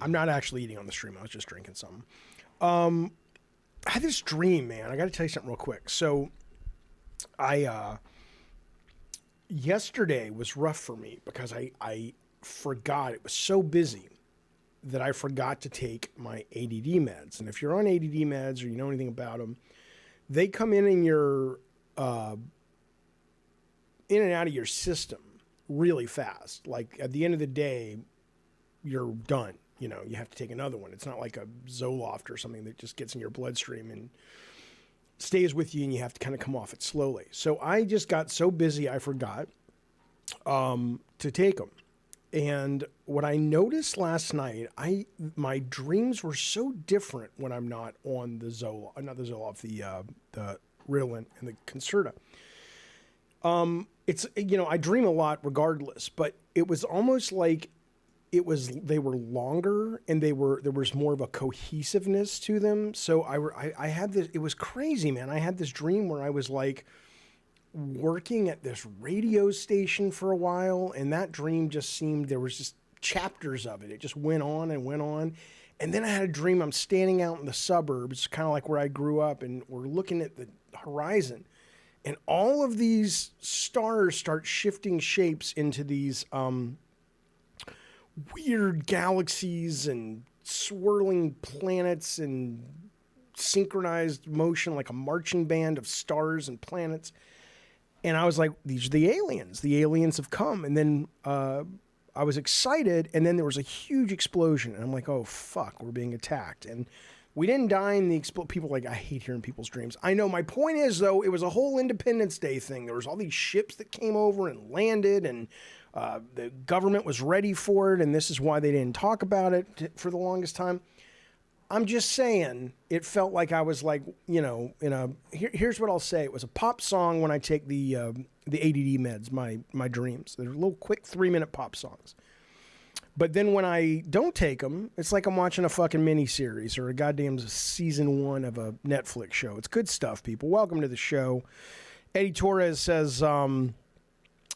I'm not actually eating on the stream. I was just drinking something. I had this dream, man. I got to tell you something real quick. So yesterday was rough for me because I forgot. It was so busy that I forgot to take my ADD meds. And if you're on ADD meds or you know anything about them, they come in your in and out of your system really fast. Like at the end of the day, you're done. You know, you have to take another one. It's not like a Zoloft or something that just gets in your bloodstream and stays with you and you have to kind of come off it slowly. So I just got so busy I forgot to take them. And what I noticed last night, my dreams were so different when I'm not on the Zoloft, not the Zoloft, the Ritalin and the Concerta. It's, you know, I dream a lot regardless, but it was almost like they were longer and there was more of a cohesiveness to them. So I had this, it was crazy, man. I had this dream where I was like working at this radio station for a while, and that dream just seemed, there was just chapters of it. It just went on and went on. And then I had a dream I'm standing out in the suburbs, kind of like where I grew up, and we're looking at the horizon. And all of these stars start shifting shapes into these weird galaxies and swirling planets and synchronized motion like a marching band of stars and planets. And I was like, these are the aliens. The aliens have come. And then I was excited, and then there was a huge explosion. And I'm like, oh, fuck, we're being attacked. And we didn't die in the people like, I hate hearing people's dreams. I know. My point is, though, it was a whole Independence Day thing. There was all these ships that came over and landed, and the government was ready for it, and this is why they didn't talk about it for the longest time. I'm just saying, it felt like I was like, you know, here's what I'll say. It was a pop song when I take the ADD meds, my dreams. They're little quick 3-minute pop songs. But then when I don't take them, it's like I'm watching a fucking miniseries or a goddamn season 1 of a Netflix show. It's good stuff, people. Welcome to the show. Eddie Torres says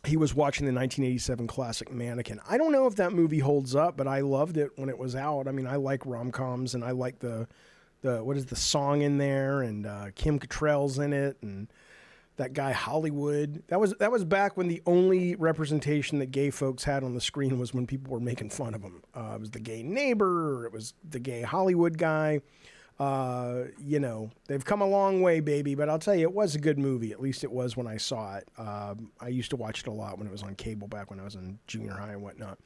he was watching the 1987 classic Mannequin. I don't know if that movie holds up, but I loved it when it was out. I mean, I like rom-coms, and I like the what is the song in there, and Kim Cattrall's in it, and that guy Hollywood. That was back when the only representation that gay folks had on the screen was when people were making fun of them. It was the gay neighbor, or it was the gay Hollywood guy. You know, they've come a long way, baby, but I'll tell you, it was a good movie. At least it was when I saw it. I used to watch it a lot when it was on cable back when I was in junior high and whatnot.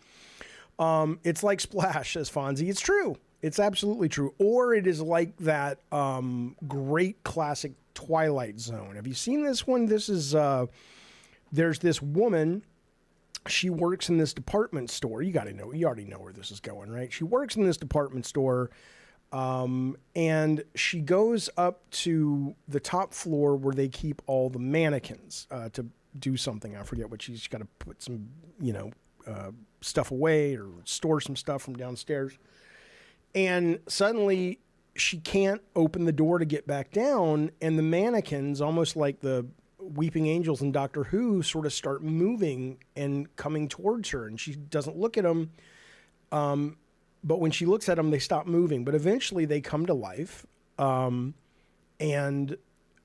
It's like Splash, says Fonzie. It's true. It's absolutely true. Or it is like that great classic Twilight Zone. Have you seen this one? This is, there's this woman. She works in this department store. You already know where this is going, right? She works in this department store. And she goes up to the top floor where they keep all the mannequins to do something. I forget what she's got to put some, stuff away or store some stuff from downstairs. And suddenly she can't open the door to get back down. And the mannequins, almost like the Weeping Angels in Doctor Who, sort of start moving and coming towards her. And she doesn't look at them. But when she looks at them, they stop moving. But eventually they come to life. And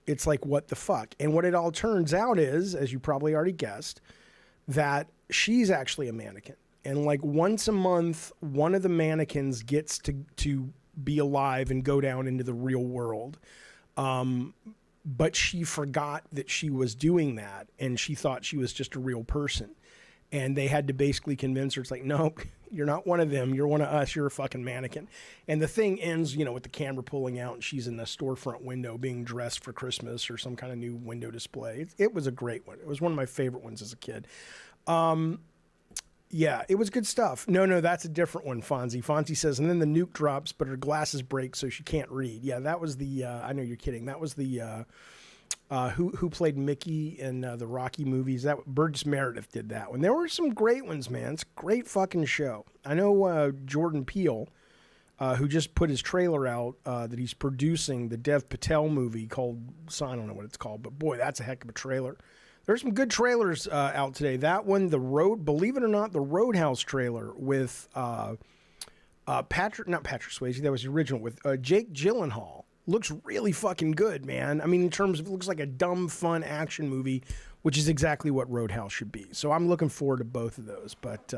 it's like, what the fuck? And what it all turns out is, as you probably already guessed, that she's actually a mannequin. And like once a month, one of the mannequins gets to be alive and go down into the real world. But she forgot that she was doing that. And she thought she was just a real person. And they had to basically convince her, it's like, no, you're not one of them. You're one of us. You're a fucking mannequin. And the thing ends, with the camera pulling out and she's in the storefront window being dressed for Christmas or some kind of new window display. It was a great one. It was one of my favorite ones as a kid. Yeah, it was good stuff. No, that's a different one, Fonzie. Fonzie says, and then the nuke drops, but her glasses break so she can't read. Yeah, that was the, I know you're kidding. That was the, who played Mickey in the Rocky movies. That Burgess Meredith did that one. There were some great ones, man. It's a great fucking show. I know Jordan Peele, who just put his trailer out that he's producing the Dev Patel movie called, I don't know what it's called, but boy, that's a heck of a trailer. There's some good trailers out today. That one, believe it or not, the Roadhouse trailer with Not Patrick Swayze, that was the original with Jake Gyllenhaal. Looks really fucking good, man. I mean, in terms of, it looks like a dumb, fun action movie, which is exactly what Roadhouse should be. So I'm looking forward to both of those. But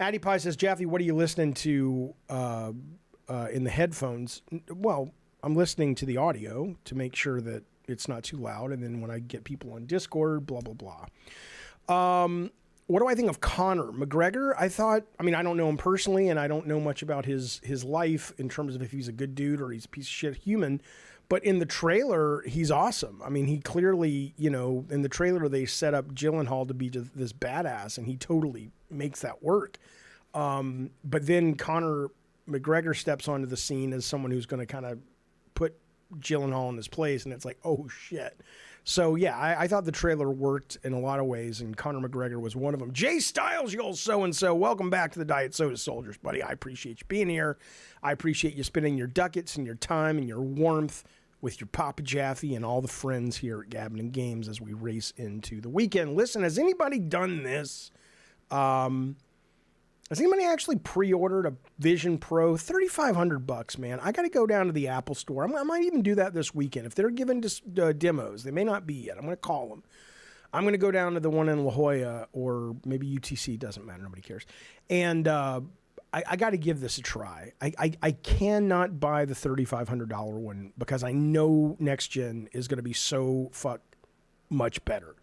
Addie Pie says, Jaffe, what are you listening to in the headphones? Well, I'm listening to the audio to make sure that it's not too loud. And then when I get people on Discord, blah, blah, blah. What do I think of Conor McGregor? I don't know him personally, and I don't know much about his life in terms of if he's a good dude or he's a piece of shit human. But in the trailer, he's awesome. I mean, he clearly, in the trailer, they set up Gyllenhaal to be just this badass, and he totally makes that work. But then Conor McGregor steps onto the scene as someone who's going to kind of put Gyllenhaal in his place, and it's like, oh, shit. So, yeah, I thought the trailer worked in a lot of ways, and Conor McGregor was one of them. Jay Styles, you old so-and-so, welcome back to the Diet Soda Soldiers, buddy. I appreciate you being here. I appreciate you spending your ducats and your time and your warmth with your Papa Jaffe and all the friends here at Gabbin' and Games as we race into the weekend. Listen, has anybody done this? Has anybody actually pre-ordered a Vision Pro? $3,500, man. I got to go down to the Apple store. I might even do that this weekend. If they're giving demos, they may not be yet. I'm going to call them. I'm going to go down to the one in La Jolla or maybe UTC. Doesn't matter. Nobody cares. And I got to give this a try. I cannot buy the $3,500 one because I know next gen is going to be so much better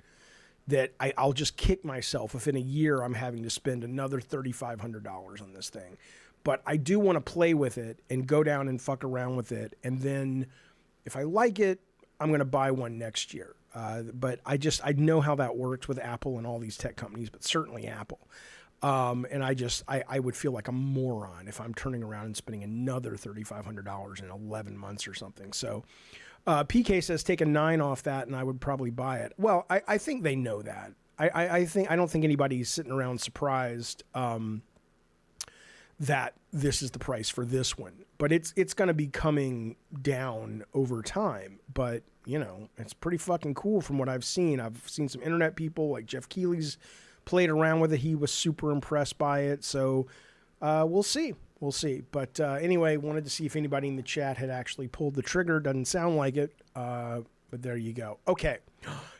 that I'll just kick myself if in a year I'm having to spend another $3,500 on this thing. But I do want to play with it and go down and fuck around with it. And then if I like it, I'm going to buy one next year. But I know how that works with Apple and all these tech companies, but certainly Apple. And I would feel like a moron if I'm turning around and spending another $3,500 in 11 months or something. So PK says take a 9 off that and I would probably buy it. Well, I think they know that. I don't think anybody's sitting around surprised that this is the price for this one. But it's going to be coming down over time. But, it's pretty fucking cool from what I've seen. I've seen some internet people like Jeff Keighley's played around with it. He was super impressed by it. So we'll see. We'll see. But anyway, wanted to see if anybody in the chat had actually pulled the trigger. Doesn't sound like it. But there you go. Okay.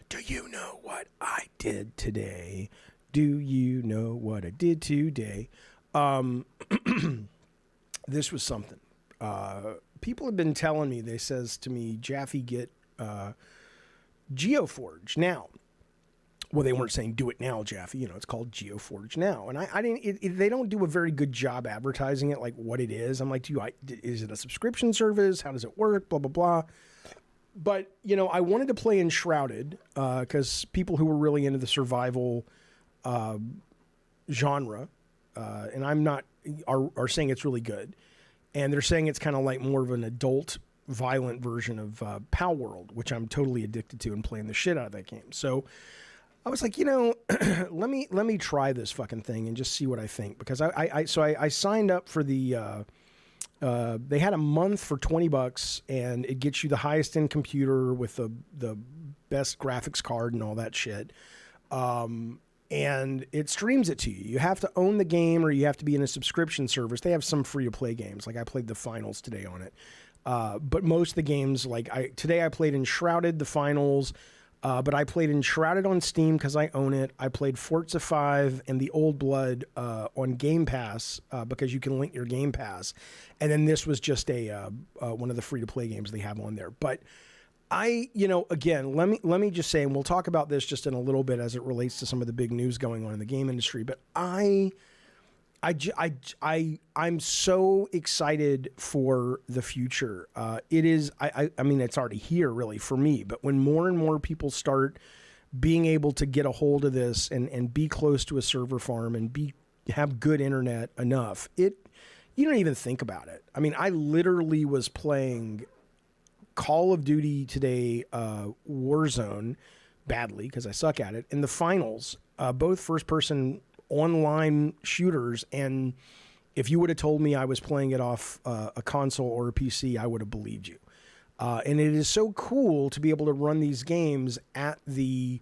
Do you know what I did today? Do you know what I did today? This was something. People have been telling me, they says to me, Jaffe, get GeoForge now. Well, they weren't saying do it now, Jaffe. It's called GeoForge now. And I didn't. They don't do a very good job advertising it, like what it is. I'm like, is it a subscription service? How does it work? Blah, blah, blah. But, I wanted to play Enshrouded because people who were really into the survival genre, and I'm not, are saying it's really good. And they're saying it's kind of like more of an adult, violent version of Palworld, which I'm totally addicted to and playing the shit out of that game. So I was like, let me try this fucking thing and just see what I think, because I signed up for the they had a month for $20 and it gets you the highest end computer with the best graphics card and all that shit. And it streams it to you. You have to own the game or you have to be in a subscription service. They have some free to play games. Like I played the finals today on it. But most of the games, today I played Enshrouded, the finals. But I played Enshrouded on Steam because I own it. I played Forza 5 and the Old Blood on Game Pass because you can link your Game Pass. And then this was just one of the free-to-play games they have on there. But again, let me just say, and we'll talk about this just in a little bit as it relates to some of the big news going on in the game industry. But I'm so excited for the future. It is, I mean, it's already here really for me, but when more and more people start being able to get a hold of this and be close to a server farm and have good internet enough, you don't even think about it. I mean, I literally was playing Call of Duty today, Warzone, badly because I suck at it, in the finals, both first person online shooters, and if you would have told me I was playing it off a console or a PC, I would have believed you. And it is so cool to be able to run these games at the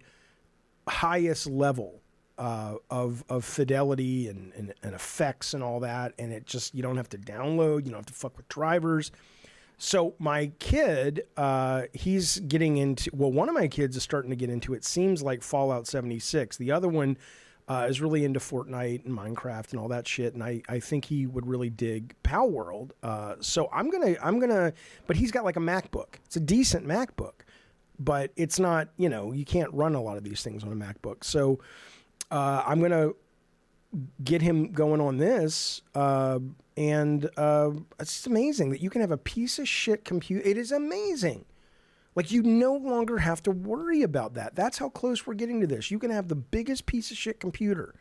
highest level of fidelity and effects and all that, and it just, you don't have to download, you don't have to fuck with drivers. So my kid, he's getting into, well, one of my kids is starting to get into it. Seems like Fallout 76. The other one is really into Fortnite and Minecraft and all that shit, and I think he would really dig Palworld. So I'm gonna, but he's got like a MacBook. It's a decent MacBook, but it's not, you can't run a lot of these things on a MacBook. So I'm gonna get him going on this, and it's just amazing that you can have a piece of shit computer. It is amazing. Like, you no longer have to worry about that. That's how close we're getting to this. You can have the biggest piece of shit computer,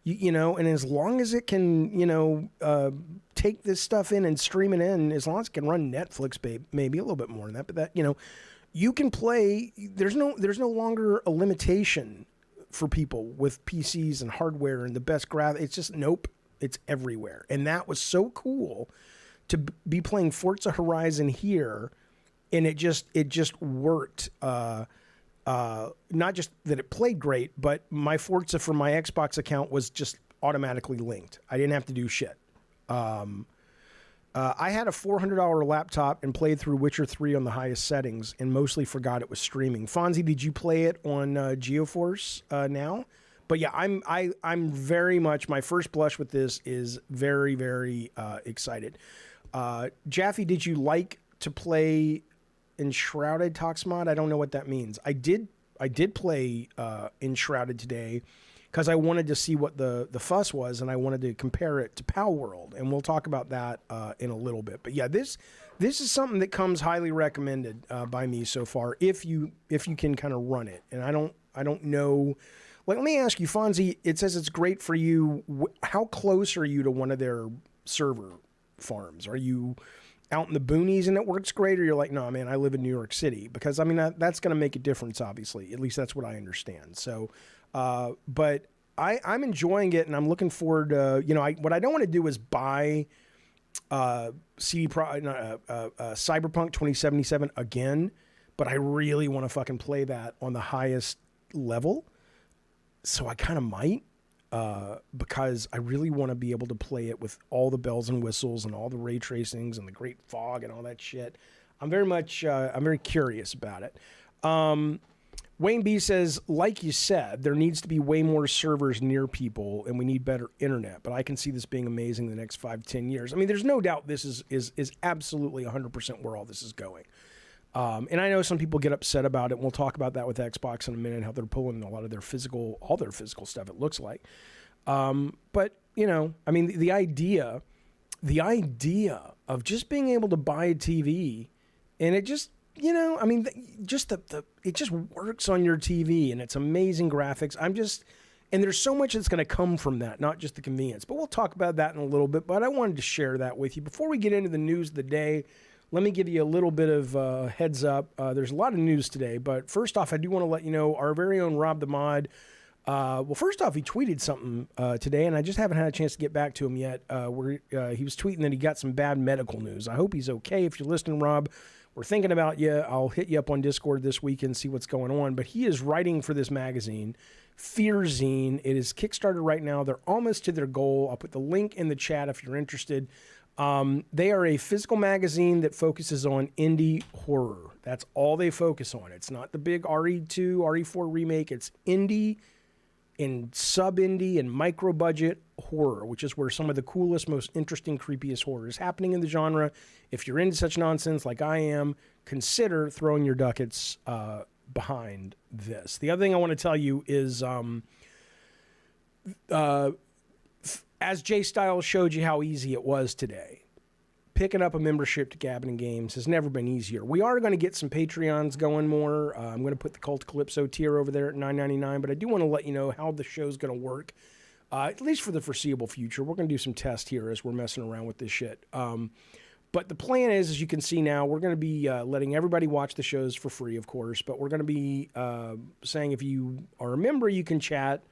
and as long as it can, take this stuff in and stream it in, as long as it can run Netflix, maybe a little bit more than that, but that, you can play. There's no longer a limitation for people with PCs and hardware and the best graphics. It's just, nope, it's everywhere. And that was so cool to be playing Forza Horizon here. And it just worked. Not just that it played great, but my Forza from my Xbox account was just automatically linked. I didn't have to do shit. I had a $400 laptop and played through Witcher 3 on the highest settings and mostly forgot it was streaming. Fonzie, did you play it on GeForce now? But yeah, I'm very much, my first blush with this is very, very excited. Jaffe, did you like to play Enshrouded Toxmod? I don't know what that means. I did play Enshrouded today because I wanted to see what the fuss was, and I wanted to compare it to Palworld, and we'll talk about that in a little bit. But yeah, this is something that comes highly recommended by me so far, if you can kind of run it. And I don't know. Like, let me ask you, Fonzie. It says it's great for you. How close are you to one of their server farms? Are you out in the boonies and it works great, or you're like, no, man, I live in New York City? Because I mean, that's going to make a difference, obviously. At least that's what I understand. So, but I'm enjoying it, and I'm looking forward to, what I don't want to do is buy Cyberpunk 2077 again, but I really want to fucking play that on the highest level. So I kind of might. Because I really want to be able to play it with all the bells and whistles and all the ray tracings and the great fog and all that shit. I'm very curious about it. Wayne B says, like you said, there needs to be way more servers near people, and we need better internet. But I can see this being amazing in the next 5-10 years. I mean, there's no doubt this is absolutely 100% where all this is going. And I know some people get upset about it. And we'll talk about that with Xbox in a minute, how they're pulling a lot of all their physical stuff, it looks like. But, I mean, the idea of just being able to buy a TV and it just, I mean, it just works on your TV and it's amazing graphics. And there's so much that's going to come from that, not just the convenience. But we'll talk about that in a little bit. But I wanted to share that with you. Before we get into the news of the day, let me give you a little bit of heads up. There's a lot of news today, but first off, I do want to let you know our very own Rob the Mod. Well, first off, he tweeted something today, and I just haven't had a chance to get back to him yet. He was tweeting that he got some bad medical news. I hope he's okay. If you're listening, Rob, we're thinking about you. I'll hit you up on Discord this week and see what's going on. But he is writing for this magazine, Fearzine. It is Kickstarter right now. They're almost to their goal. I'll put the link in the chat if you're interested. They are a physical magazine that focuses on indie horror. That's all they focus on. It's not the big RE2, RE4 remake. It's indie and sub-indie and micro-budget horror, which is where some of the coolest, most interesting, creepiest horror is happening in the genre. If you're into such nonsense like I am, consider throwing your ducats behind this. The other thing I want to tell you is... as Jay Styles showed you how easy it was today, picking up a membership to Gabbin' Games has never been easier. We are going to get some Patreons going more. I'm going to put the Cult Calypso tier over there at $9.99, but I do want to let you know how the show's going to work, at least for the foreseeable future. We're going to do some tests here as we're messing around with this shit. But the plan is, as you can see now, we're going to be letting everybody watch the shows for free, of course, but we're going to be saying if you are a member, you can chat.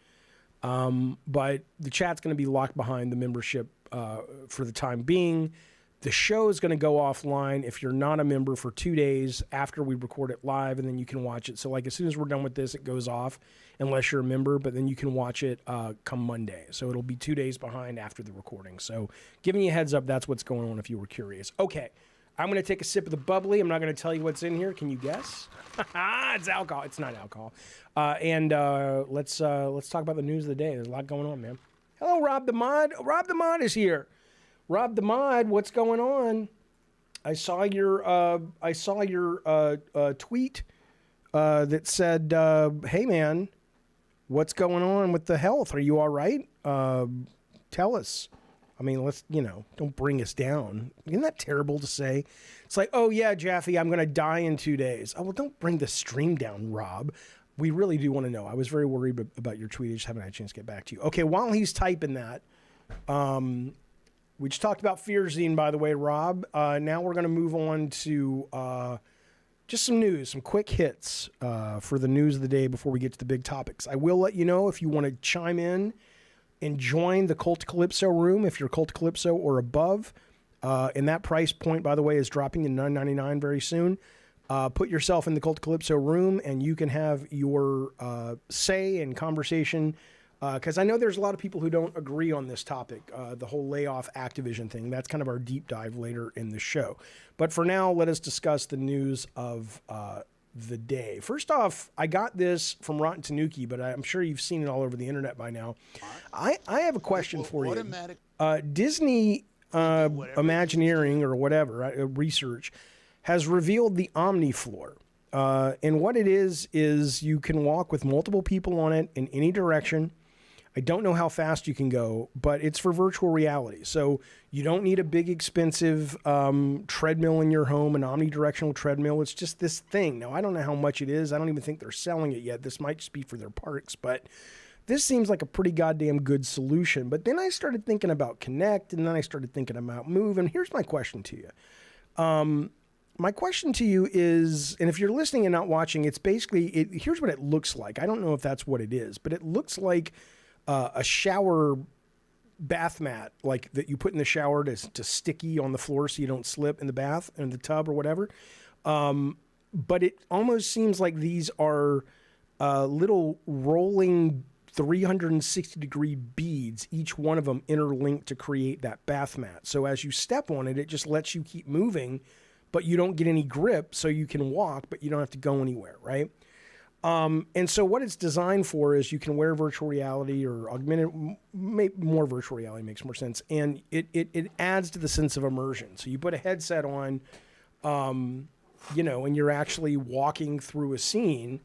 But the chat's going to be locked behind the membership for the time being. The show is going to go offline if you're not a member for 2 days after we record it live, and then you can watch it. So like as soon as we're done with this, it goes off unless you're a member, but then you can watch it come Monday. So it'll be 2 days behind after the recording. So giving you a heads up, that's what's going on if you were curious. Okay, I'm going to take a sip of the bubbly. I'm not going to tell you what's in here. Can you guess? It's alcohol. It's not alcohol. Let's talk about the news of the day. There's a lot going on, man. Hello, Rob the Mod. Rob the Mod is here. Rob the Mod, what's going on? I saw your tweet that said, "Hey man, what's going on with the health? Are you all right? Tell us. I mean, let's don't bring us down. Isn't that terrible to say? It's like, oh yeah, Jaffe, I'm gonna die in 2 days. Oh well, don't bring the stream down, Rob. We really do want to know. I was very worried about your tweet. I just haven't had a chance to get back to you. Okay, while he's typing that, we just talked about Fearzine, by the way, Rob. Now we're going to move on to just some news, some quick hits for the news of the day before we get to the big topics. I will let you know if you want to chime in and join the Cult Calypso room, if you're Cult Calypso or above. And that price point, by the way, is dropping to $9.99 very soon. Put yourself in the Cult Calypso room, and you can have your say and conversation. Because I know there's a lot of people who don't agree on this topic, the whole layoff Activision thing. That's kind of our deep dive later in the show. But for now, let us discuss the news of the day. First off, I got this from Rotten Tanuki, but I'm sure you've seen it all over the internet by now. I have a question for you. Disney Imagineering or whatever, research, has revealed the Omni Floor. And what it is you can walk with multiple people on it in any direction. I don't know how fast you can go, but it's for virtual reality. So you don't need a big, expensive treadmill in your home, an omnidirectional treadmill. It's just this thing. Now, I don't know how much it is. I don't even think they're selling it yet. This might just be for their parks, but this seems like a pretty goddamn good solution. But then I started thinking about Kinect, and then I started thinking about Move, and here's my question to you. My question to you is, and if you're listening and not watching, it's basically, here's what it looks like. I don't know if that's what it is, but it looks like a shower bath mat, like that you put in the shower to sticky on the floor so you don't slip in the bath, in the tub or whatever. But it almost seems like these are little rolling 360-degree beads, each one of them interlinked to create that bath mat. So as you step on it, it just lets you keep moving, but you don't get any grip, so you can walk, but you don't have to go anywhere, right? And so what it's designed for is you can wear virtual reality or augmented, more virtual reality makes more sense, and it adds to the sense of immersion. So you put a headset on, and you're actually walking through a scene.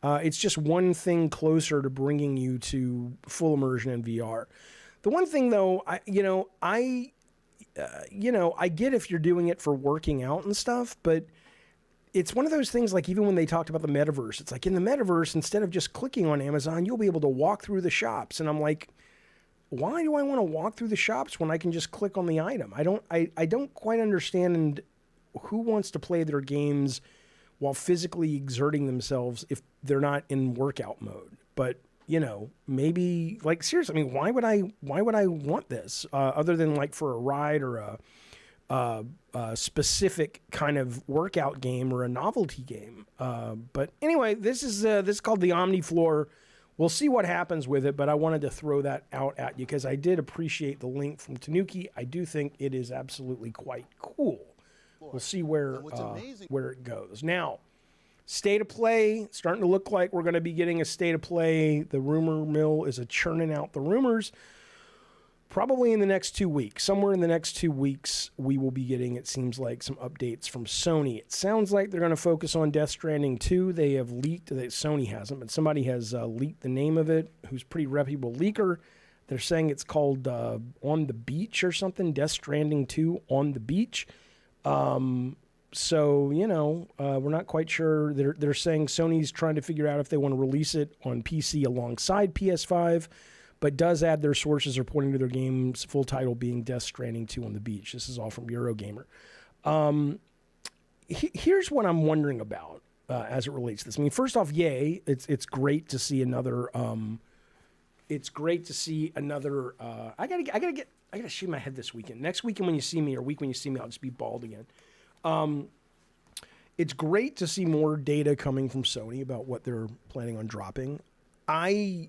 It's just one thing closer to bringing you to full immersion in VR. The one thing, though, I get if you're doing it for working out and stuff, but it's one of those things, like even when they talked about the metaverse, it's like in the metaverse, instead of just clicking on Amazon, you'll be able to walk through the shops. And I'm like, why do I want to walk through the shops when I can just click on the item? I don't quite understand who wants to play their games while physically exerting themselves if they're not in workout mode. But maybe, like, seriously, I mean, why would I want this other than like for a ride or a specific kind of workout game or a novelty game? But anyway, this is called the Omni Floor. We'll see what happens with it, but I wanted to throw that out at you because I did appreciate the link from Tanuki. I do think it is absolutely quite cool. We'll see where it goes. Now, State of Play, starting to look like we're going to be getting a State of Play. The rumor mill is churning out the rumors. Probably in the next 2 weeks. Somewhere in the next 2 weeks, we will be getting, it seems like, some updates from Sony. It sounds like they're going to focus on Death Stranding 2. They have leaked, Sony hasn't, but somebody has leaked the name of it, who's a pretty reputable leaker. They're saying it's called On the Beach or something, Death Stranding 2 On the Beach. So, we're not quite sure. They're saying Sony's trying to figure out if they want to release it on PC alongside PS5, but does add their sources are pointing to their game's full title being Death Stranding 2 on the Beach. This is all from Eurogamer. Here's what I'm wondering about as it relates to this. I mean, first off, yay. It's great to see another it's great to see another. I gotta shave my head this weekend. Next weekend when you see me, or week when you see me, I'll just be bald again. It's great to see more data coming from Sony about what they're planning on dropping. I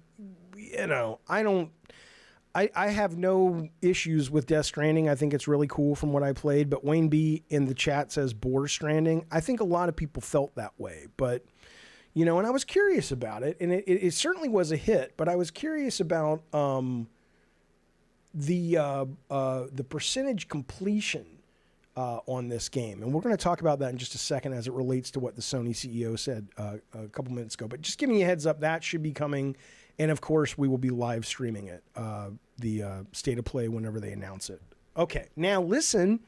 have no issues with Death Stranding. I think it's really cool from what I played. But Wayne B in the chat says Bore Stranding. I think a lot of people felt that way. But, and I was curious about it. And it certainly was a hit. But I was curious about the percentage completion on this game. And we're going to talk about that in just a second as it relates to what the Sony CEO said a couple minutes ago. But just giving you a heads up, that should be coming. And, of course, we will be live streaming it, the State of Play, whenever they announce it. Okay, now listen.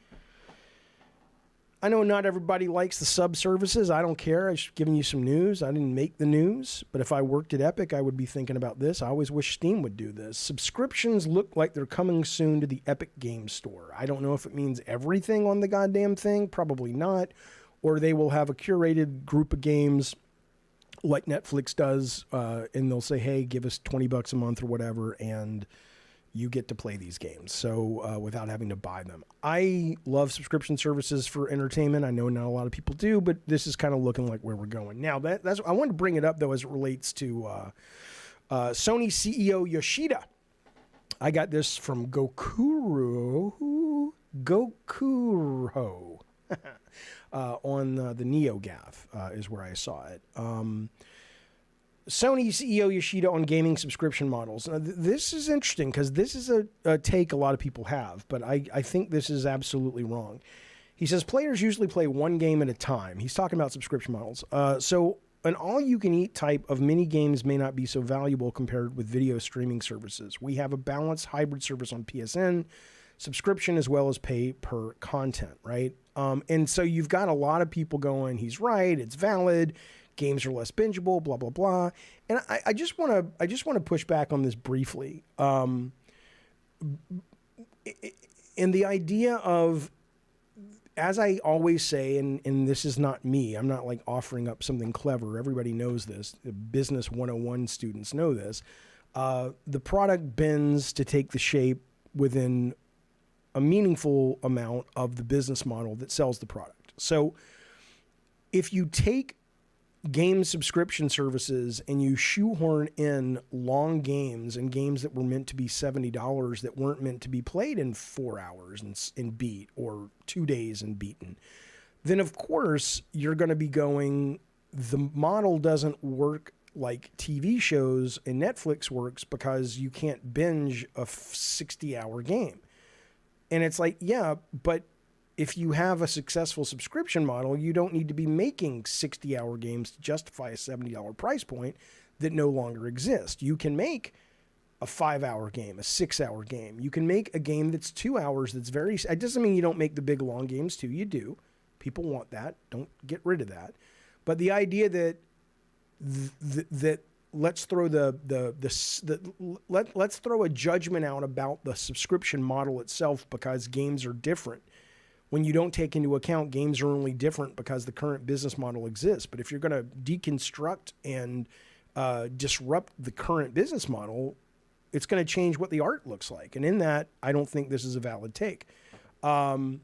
I know not everybody likes the sub services. I don't care. I'm just giving you some news. I didn't make the news. But if I worked at Epic, I would be thinking about this. I always wish Steam would do this. Subscriptions look like they're coming soon to the Epic Game Store. I don't know if it means everything on the goddamn thing. Probably not. Or they will have a curated group of games like Netflix does, and they'll say, hey, give us $20 a month or whatever, and you get to play these games. So without having to buy them. I love subscription services for entertainment. I know not a lot of people do, but this is kind of looking like where we're going. Now, that's I wanted to bring it up, though, as it relates to Sony CEO Yoshida. I got this from Gokuro. On the NeoGAF is where I saw it. Sony CEO Yoshida on gaming subscription models. Now, this is interesting because this is a take a lot of people have, but I think this is absolutely wrong. He says players usually play one game at a time. He's talking about subscription models. So an all-you-can-eat type of mini games may not be so valuable compared with video streaming services. We have a balanced hybrid service on PSN, subscription as well as pay per content, right? And so you've got a lot of people going, he's right, it's valid, games are less bingeable, blah, blah, blah. And I just want to push back on this briefly. And the idea of, as I always say, and this is not me, I'm not like offering up something clever. Everybody knows this. The Business 101 students know this. The product bends to take the shape within a meaningful amount of the business model that sells the product. So if you take game subscription services and you shoehorn in long games and games that were meant to be $70 that weren't meant to be played in 4 hours and beat, or 2 days and beaten, then of course you're going to be going, the model doesn't work like TV shows and Netflix works because you can't binge a 60-hour game. And it's like, yeah, but if you have a successful subscription model, you don't need to be making 60-hour games to justify a $70 price point that no longer exists. You can make a 5-hour game, a 6-hour game. You can make a game that's 2 hours that's very... It doesn't mean you don't make the big, long games, too. You do. People want that. Don't get rid of that. But the idea that let's throw let's throw a judgment out about the subscription model itself because games are different, when you don't take into account games are only different because the current business model exists. But if you're going to deconstruct and disrupt the current business model, it's going to change what the art looks like. And in that, I don't think this is a valid take. I'm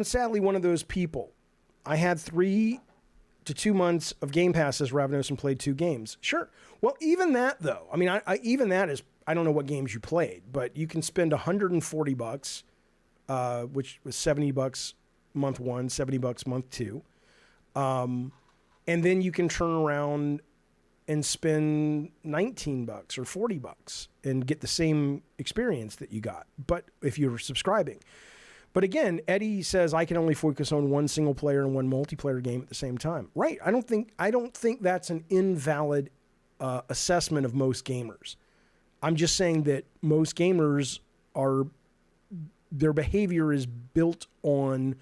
sadly one of those people. I had 3 to 2 months of Game Pass as Ravenous and played 2 games. Sure. Well, even that though, I mean, even that is, I don't know what games you played, but you can spend $140, which was $70 month 1, $70 month 2. And then you can turn around and spend $19 or $40 and get the same experience that you got, but if you're subscribing. But again, Eddie says I can only focus on one single player and one multiplayer game at the same time. Right. I don't think that's an invalid assessment of most gamers. I'm just saying that most gamers their behavior is built on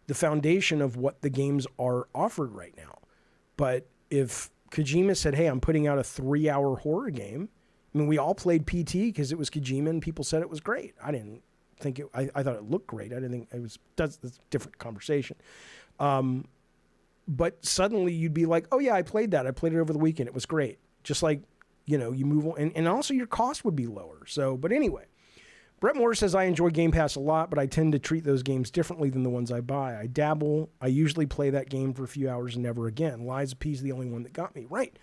the foundation of what the games are offered right now. But if Kojima said, hey, I'm putting out a 3-hour horror game, I mean, we all played PT because it was Kojima and people said it was great. I didn't think it, I thought it looked great. I didn't think it was, that's a different conversation. But suddenly you'd be like, oh yeah, I played that. I played it over the weekend. It was great. Just like, you move on, and also your cost would be lower. So, but anyway, Brett Moore says, I enjoy Game Pass a lot, but I tend to treat those games differently than the ones I buy. I dabble. I usually play that game for a few hours and never again. Lies of P's the only one that got me. Right.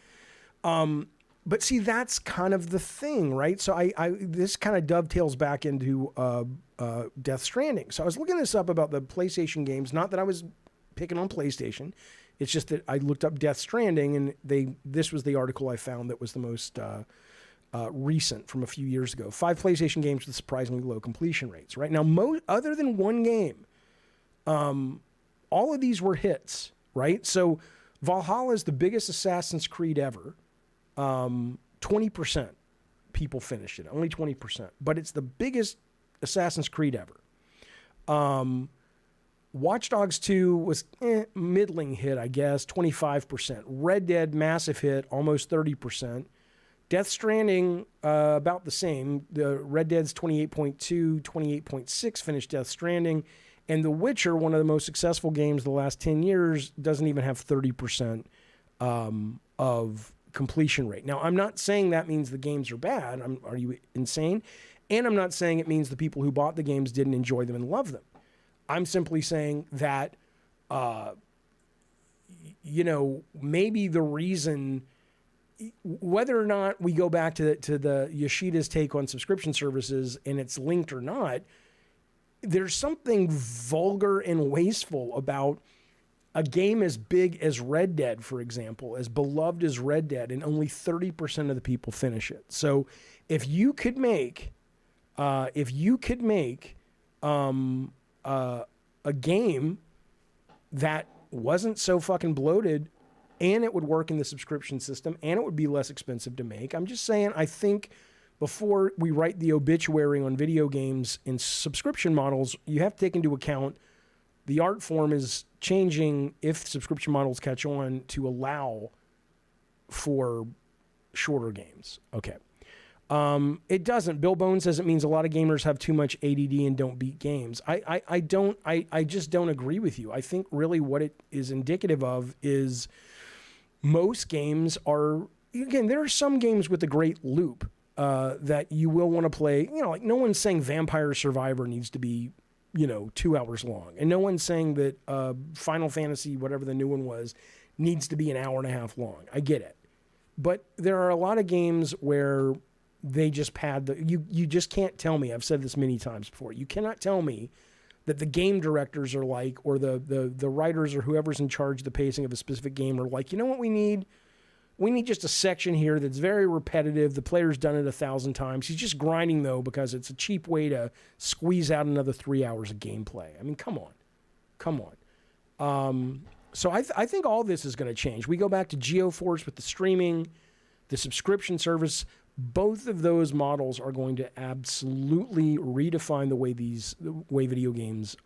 But see, that's kind of the thing, right? So this kind of dovetails back into Death Stranding. So I was looking this up about the PlayStation games. Not that I was picking on PlayStation. It's just that I looked up Death Stranding, and this was the article I found that was the most recent from a few years ago. 5 PlayStation games with surprisingly low completion rates. Right now, other than one game, all of these were hits. Right. So Valhalla is the biggest Assassin's Creed ever. 20% people finished it, only 20%, but it's the biggest Assassin's Creed ever. Watch Dogs 2 was middling hit, I guess, 25%. Red Dead, massive hit, almost 30%. Death Stranding, about the same. The Red Dead's 28.2, 28.6 finished Death Stranding. And The Witcher, one of the most successful games of the last 10 years, doesn't even have 30% of completion rate. Now, I'm not saying that means the games are bad. Are you insane? And I'm not saying it means the people who bought the games didn't enjoy them and love them. I'm simply saying that, maybe the reason, whether or not we go back to the Yoshida's take on subscription services and it's linked or not, there's something vulgar and wasteful about a game as big as Red Dead, for example, as beloved as Red Dead, and only 30% of the people finish it. So if you could make a game that wasn't so fucking bloated, and it would work in the subscription system, and it would be less expensive to make, I'm just saying, I think before we write the obituary on video games in subscription models, you have to take into account the art form is changing if subscription models catch on to allow for shorter games. Okay. It doesn't. Bill Bone says it means a lot of gamers have too much ADD and don't beat games. I just don't agree with you. I think really what it is indicative of is most games are, again, there are some games with a great loop that you will want to play. Like no one's saying Vampire Survivor needs to be 2 hours long. And no one's saying that Final Fantasy, whatever the new one was, needs to be an hour and a half long. I get it. But there are a lot of games where they just pad you just can't tell me, I've said this many times before, you cannot tell me that the game directors are like, or the writers or whoever's in charge of the pacing of a specific game are like, you know what we need? We need just a section here that's very repetitive. The player's done it 1,000 times. He's just grinding, though, because it's a cheap way to squeeze out another 3 hours of gameplay. I mean, come on. So I think all this is going to change. We go back to GeoForce with the streaming, the subscription service. Both of those models are going to absolutely redefine the way video games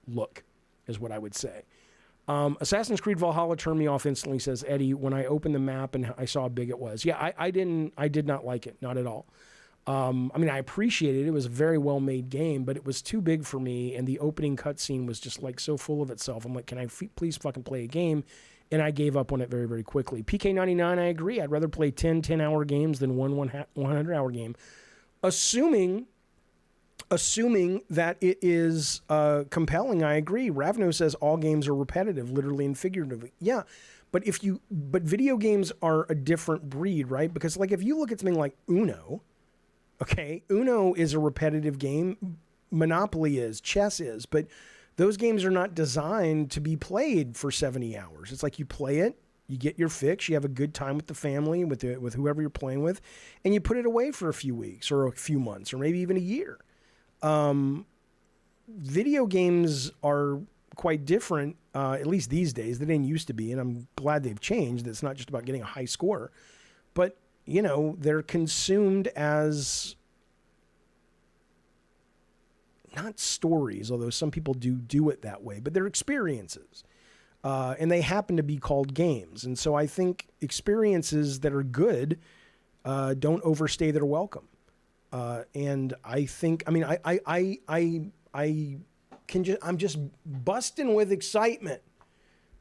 look, is what I would say. Assassin's Creed Valhalla turned me off instantly, says Eddie, when I opened the map and I saw how big it was. Yeah, I did not like it, not at all. I appreciated it. It was a very well-made game, but it was too big for me, and the opening cutscene was just like so full of itself. I'm like, can I please fucking play a game? And I gave up on it very, very quickly. PK99, I agree. I'd rather play 10-hour games than one 100-hour game. Assuming that it is compelling, I agree. Ravno says all games are repetitive, literally and figuratively. Yeah, but video games are a different breed, right? Because like if you look at something like Uno, okay, Uno is a repetitive game. Monopoly is, chess is, but those games are not designed to be played for 70 hours. It's like you play it, you get your fix, you have a good time with the family, with whoever you're playing with, and you put it away for a few weeks or a few months or maybe even a year. Video games are quite different, at least these days. They didn't used to be, and I'm glad they've changed. It's not just about getting a high score, but they're consumed as not stories, although some people do it that way, but they're experiences, and they happen to be called games. And so I think experiences that are good don't overstay their welcome. And I think, I'm just busting with excitement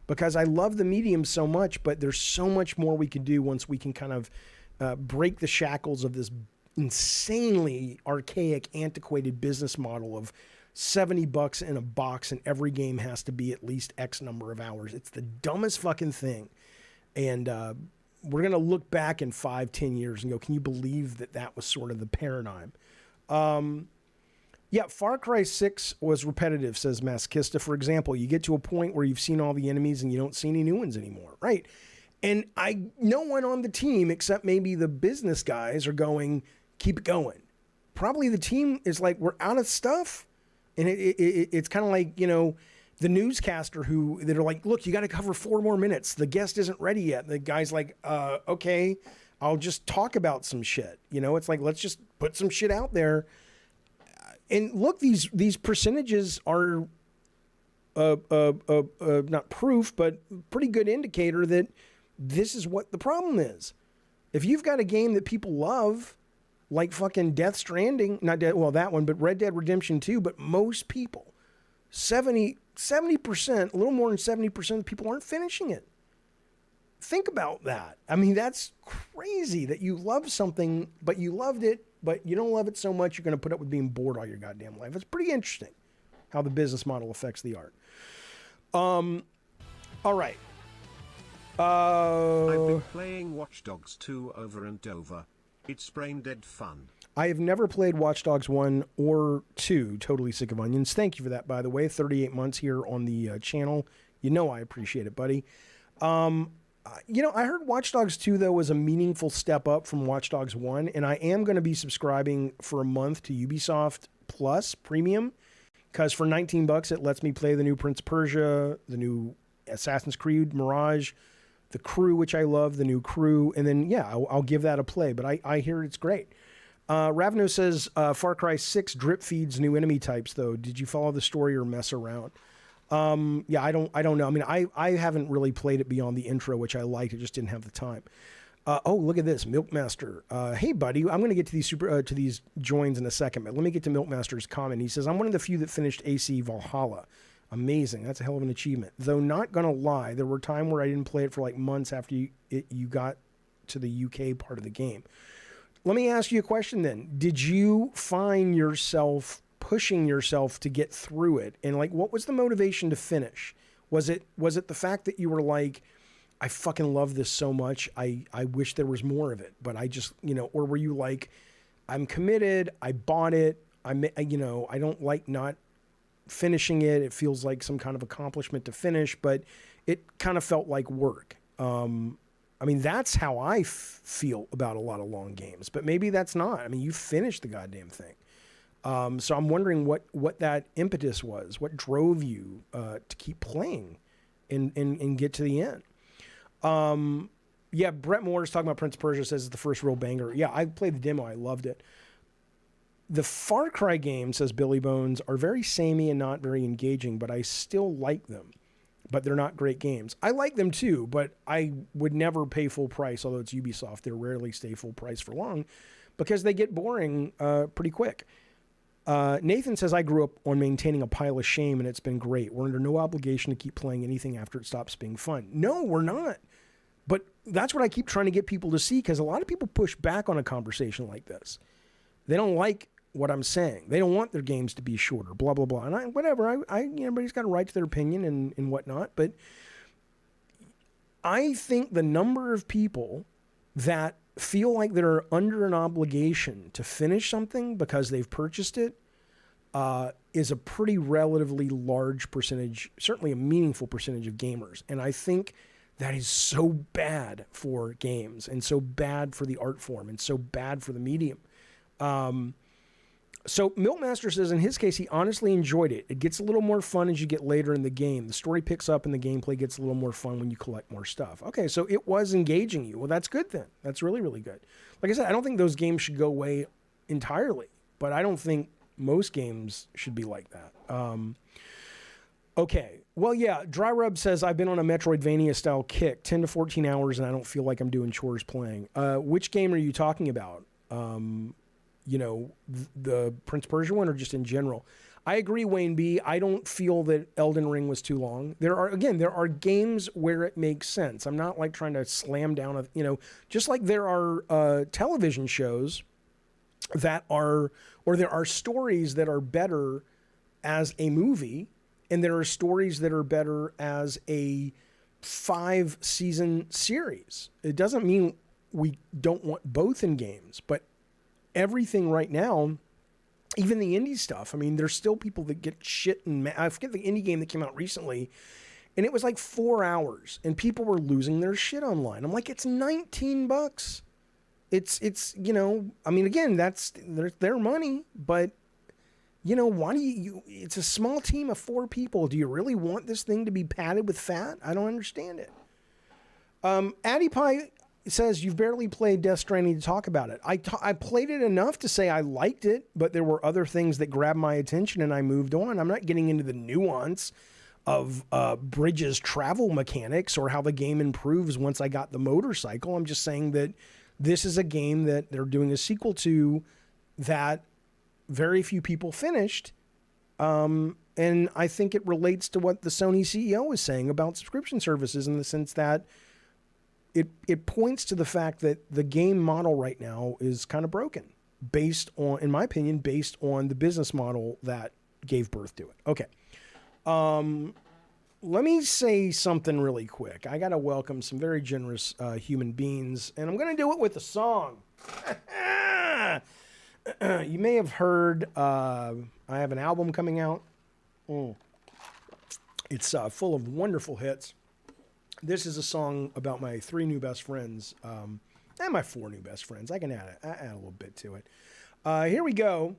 because I love the medium so much, but there's so much more we can do once we can kind of break the shackles of this insanely archaic, antiquated business model of $70 in a box and every game has to be at least X number of hours. It's the dumbest fucking thing. And we're going to look back in 5-10 years and go, can you believe that was sort of the paradigm? Yeah, Far Cry 6 was repetitive, says Masochista. For example, you get to a point where you've seen all the enemies and you don't see any new ones anymore, right? And no one on the team, except maybe the business guys, are going, keep it going. Probably the team is like, we're out of stuff. And it's kind of like, the newscaster they're like, look, you got to cover 4 more minutes. The guest isn't ready yet. The guy's like, okay, I'll just talk about some shit. It's like, let's just put some shit out there. And look, these percentages are not proof, but pretty good indicator that this is what the problem is. If you've got a game that people love, like fucking Death Stranding, that one, but Red Dead Redemption 2, but most people, 70%, a little more than 70% of people aren't finishing it. Think about that. I mean, that's crazy that you love something, but you loved it, but you don't love it so much you're going to put up with being bored all your goddamn life. It's pretty interesting how the business model affects the art. All right. I've been playing Watch Dogs 2 over and over. It's brain dead fun. I have never played Watch Dogs 1 or 2. Totally sick of onions. Thank you for that, by the way. 38 months here on the channel. I appreciate it, buddy. I heard Watch Dogs 2, though, was a meaningful step up from Watch Dogs 1, and I am going to be subscribing for a month to Ubisoft Plus Premium, because for $19 it lets me play the new Prince of Persia, the new Assassin's Creed Mirage, the Crew, which I love, the new Crew, and then, I'll give that a play, but I hear it's great. Ravno says, Far Cry 6 drip feeds new enemy types, though. Did you follow the story or mess around? I don't know. I mean, I haven't really played it beyond the intro, which I liked. I just didn't have the time. Look at this, Milkmaster. Hey, buddy, I'm going to get to these joins in a second, but let me get to Milkmaster's comment. He says, I'm one of the few that finished AC Valhalla. Amazing. That's a hell of an achievement. Though not going to lie, there were times where I didn't play it for like months after you got to the UK part of the game. Let me ask you a question then. Did you find yourself pushing yourself to get through it? And like, what was the motivation to finish? Was it the fact that you were like, I fucking love this so much, I wish there was more of it, but I just, or were you like, I'm committed, I bought it, I don't like not finishing it. It feels like some kind of accomplishment to finish, but it kind of felt like work. I mean, that's how I feel about a lot of long games, but maybe that's not. I mean, you finished the goddamn thing. So I'm wondering what that impetus was, what drove you to keep playing and get to the end. Brett Moore is talking about Prince of Persia, says it's the first real banger. Yeah, I played the demo. I loved it. The Far Cry games, says Billy Bones, are very samey and not very engaging, but I still like them. But they're not great games. I like them too, but I would never pay full price, although it's Ubisoft. They rarely stay full price for long because they get boring pretty quick. Nathan says, I grew up on maintaining a pile of shame, and it's been great. We're under no obligation to keep playing anything after it stops being fun. No, we're not. But that's what I keep trying to get people to see, because a lot of people push back on a conversation like this. They don't like what I'm saying. They don't want their games to be shorter, blah, blah, blah. And everybody's got a right to their opinion and whatnot. But I think the number of people that feel like they're under an obligation to finish something because they've purchased it is a pretty relatively large percentage, certainly a meaningful percentage of gamers. And I think that is so bad for games and so bad for the art form and so bad for the medium. So Milkmaster says in his case, he honestly enjoyed it. It gets a little more fun as you get later in the game. The story picks up and the gameplay gets a little more fun when you collect more stuff. Okay, so it was engaging you. Well, that's good then. That's really, really good. Like I said, I don't think those games should go away entirely, but I don't think most games should be like that. Okay. Well, yeah, Dry Rub says, I've been on a Metroidvania-style kick, 10 to 14 hours, and I don't feel like I'm doing chores playing. Which game are you talking about? The Prince of Persia one, or just in general? I agree, Wayne B. I don't feel that Elden Ring was too long. There are games where it makes sense. I'm not like trying to slam down just like there are television shows that are, or there are stories that are better as a movie, and there are stories that are better as a 5-season series. It doesn't mean we don't want both in games, but everything right now, even the indie stuff, I mean, there's still people that get shit and I forget the indie game that came out recently, and it was like 4 hours, and people were losing their shit online. I'm like, it's $19. It's I mean, again, that's their money, but why do you it's a small team of 4 people. Do you really want this thing to be padded with fat? I don't understand it. Addy Pie says, you've barely played Death Stranding to talk about it. I played it enough to say I liked it, but there were other things that grabbed my attention and I moved on. I'm not getting into the nuance of Bridges' travel mechanics or how the game improves once I got the motorcycle. I'm just saying that this is a game that they're doing a sequel to that very few people finished. And I think it relates to what the Sony CEO was saying about subscription services, in the sense that it points to the fact that the game model right now is kind of broken, based on, in my opinion, based on the business model that gave birth to it. Okay. Let me say something really quick. I got to welcome some very generous human beings, and I'm going to do it with a song. You may have heard I have an album coming out. It's full of wonderful hits. This is a song about my 3 new best friends, and my 4 new best friends. I can add a little bit to it. Here we go.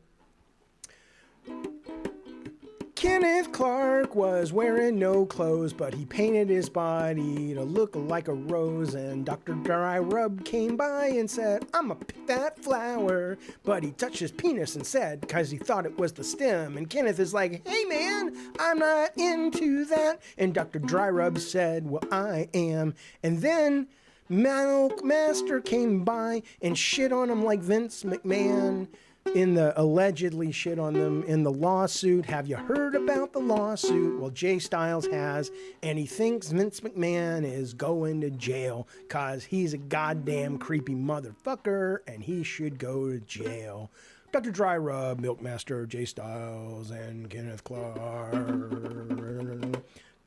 Kenneth Clark was wearing no clothes, but he painted his body to look like a rose. And Dr. Dry Rub came by and said, I'ma pick that flower. But he touched his penis and said, because he thought it was the stem. And Kenneth is like, hey man, I'm not into that. And Dr. Dry Rub said, well, I am. And then Milk Master came by and shit on him like Vince McMahon. Allegedly shit on them in the lawsuit. Have you heard about the lawsuit? Well, Jay Styles has, and he thinks Vince McMahon is going to jail because he's a goddamn creepy motherfucker and he should go to jail. Dr. Dry Rub, Milkmaster, Jay Styles, and Kenneth Clark.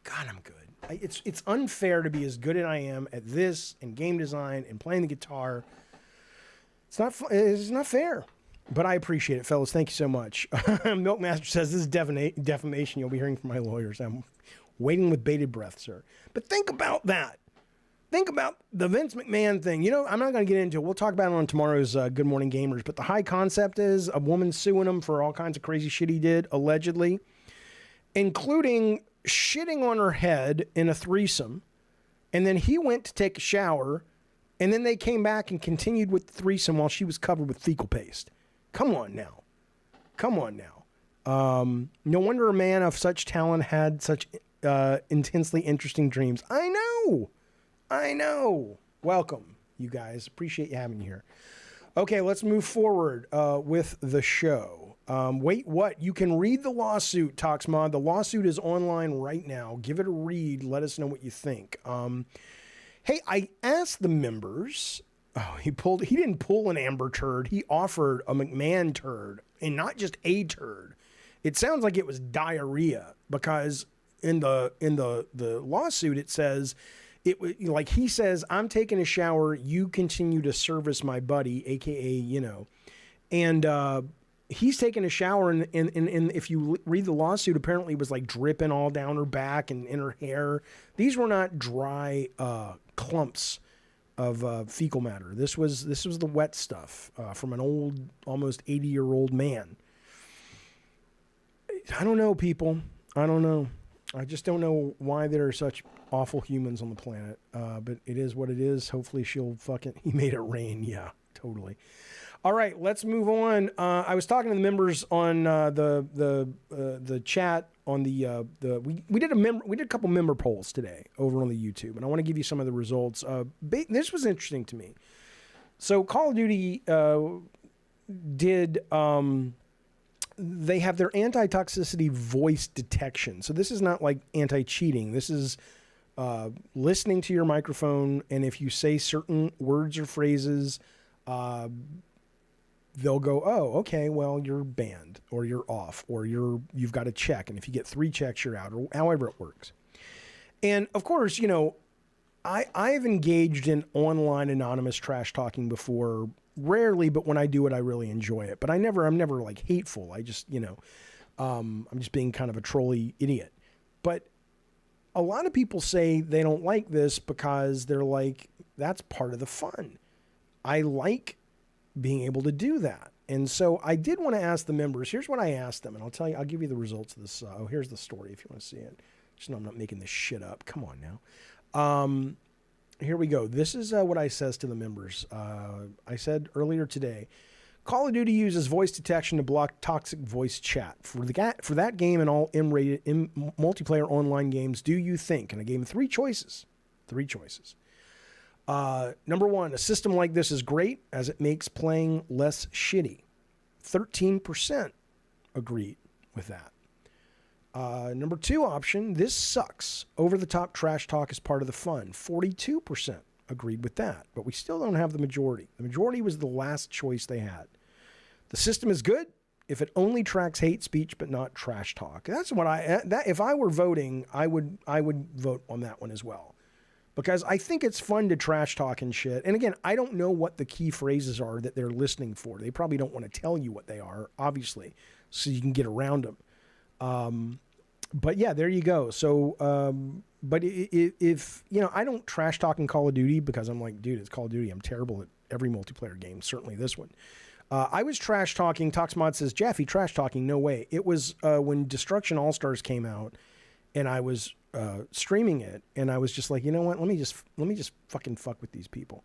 God, I'm good. It's unfair to be as good as I am at this and game design and playing the guitar. It's not fair. But I appreciate it, fellas. Thank you so much. Milkmaster says, this is defamation. You'll be hearing from my lawyers. I'm waiting with bated breath, sir. But think about that. Think about the Vince McMahon thing. I'm not going to get into it. We'll talk about it on tomorrow's Good Morning Gamers. But the high concept is a woman suing him for all kinds of crazy shit he did, allegedly, including shitting on her head in a threesome. And then he went to take a shower. And then they came back and continued with the threesome while she was covered with fecal paste. Come on now. No wonder a man of such talent had such intensely interesting dreams. I know. Welcome, you guys. Appreciate you having me here. Okay, let's move forward with the show. Wait, what? You can read the lawsuit, Toxmod. The lawsuit is online right now. Give it a read. Let us know what you think. Hey, I asked the members... Oh, he didn't pull an Amber turd. He offered a McMahon turd, and not just a turd. It sounds like it was diarrhea, because in the lawsuit it says like he says, I'm taking a shower, you continue to service my buddy, aka and he's taking a shower, and if you read the lawsuit, apparently it was like dripping all down her back and in her hair. These were not dry clumps of fecal matter. This was the wet stuff from an old, almost 80-year-old man. I don't know, people. I don't know. I just don't know why there are such awful humans on the planet. But it is what it is. Hopefully she'll he made it rain. Yeah, totally. All right, let's move on. I was talking to the members on the chat on we did a couple member polls today over on the YouTube, and I want to give you some of the results. This was interesting to me. So Call of Duty did they have their anti-toxicity voice detection. So this is not like anti-cheating. This is listening to your microphone, and if you say certain words or phrases, they'll go, oh, okay, well, you're banned, or you're off, or you've got to check, and if you get 3 checks, you're out, or however it works. And of course, you know, I've engaged in online anonymous trash talking before, rarely, but when I do it, I really enjoy it. But I'm never like hateful. I just, you know, I'm just being kind of a trolly idiot. But a lot of people say they don't like this because they're like, that's part of the fun. I like being able to do that. And so I did want to ask the members, here's what I asked them, and I'll give you the results of this. Here's the story if you want to see it. Just know I'm not making this shit up. Come on now. Here we go. This is what I says to the members. I said earlier today, Call of Duty uses voice detection to block toxic voice chat. For that game and all M-rated multiplayer online games, do you think? And I gave them 3 choices. 3 choices. Number 1, a system like this is great as it makes playing less shitty. 13% agreed with that. Number 2 option, this sucks. Over-the-top trash talk is part of the fun. 42% agreed with that, but we still don't have the majority. The majority was the last choice they had. The system is good if it only tracks hate speech but not trash talk. That's what if I were voting, I would vote on that one as well. Because I think it's fun to trash talk and shit. And again, I don't know what the key phrases are that they're listening for. They probably don't want to tell you what they are, obviously, so you can get around them. But yeah, there you go. So, but if, you know, I don't trash talk in Call of Duty because I'm like, dude, it's Call of Duty. I'm terrible at every multiplayer game, certainly this one. I was trash talking. Toxmod says, Jaffe, trash talking, no way. It was when Destruction All-Stars came out and I was streaming it, and I was just like, you know what, let me just fucking fuck with these people.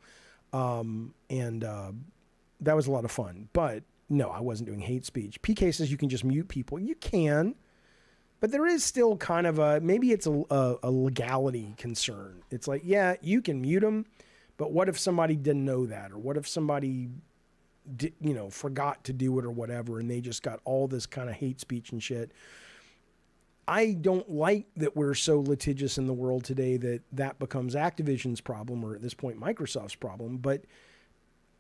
And that was a lot of fun. But no, I wasn't doing hate speech. PK says you can just mute people. You can. But there is still kind of maybe it's a legality concern. It's like, yeah, you can mute them, but what if somebody didn't know that? Or what if somebody, forgot to do it or whatever, and they just got all this kind of hate speech and shit? I don't like that we're so litigious in the world today that becomes Activision's problem, or at this point, Microsoft's problem. But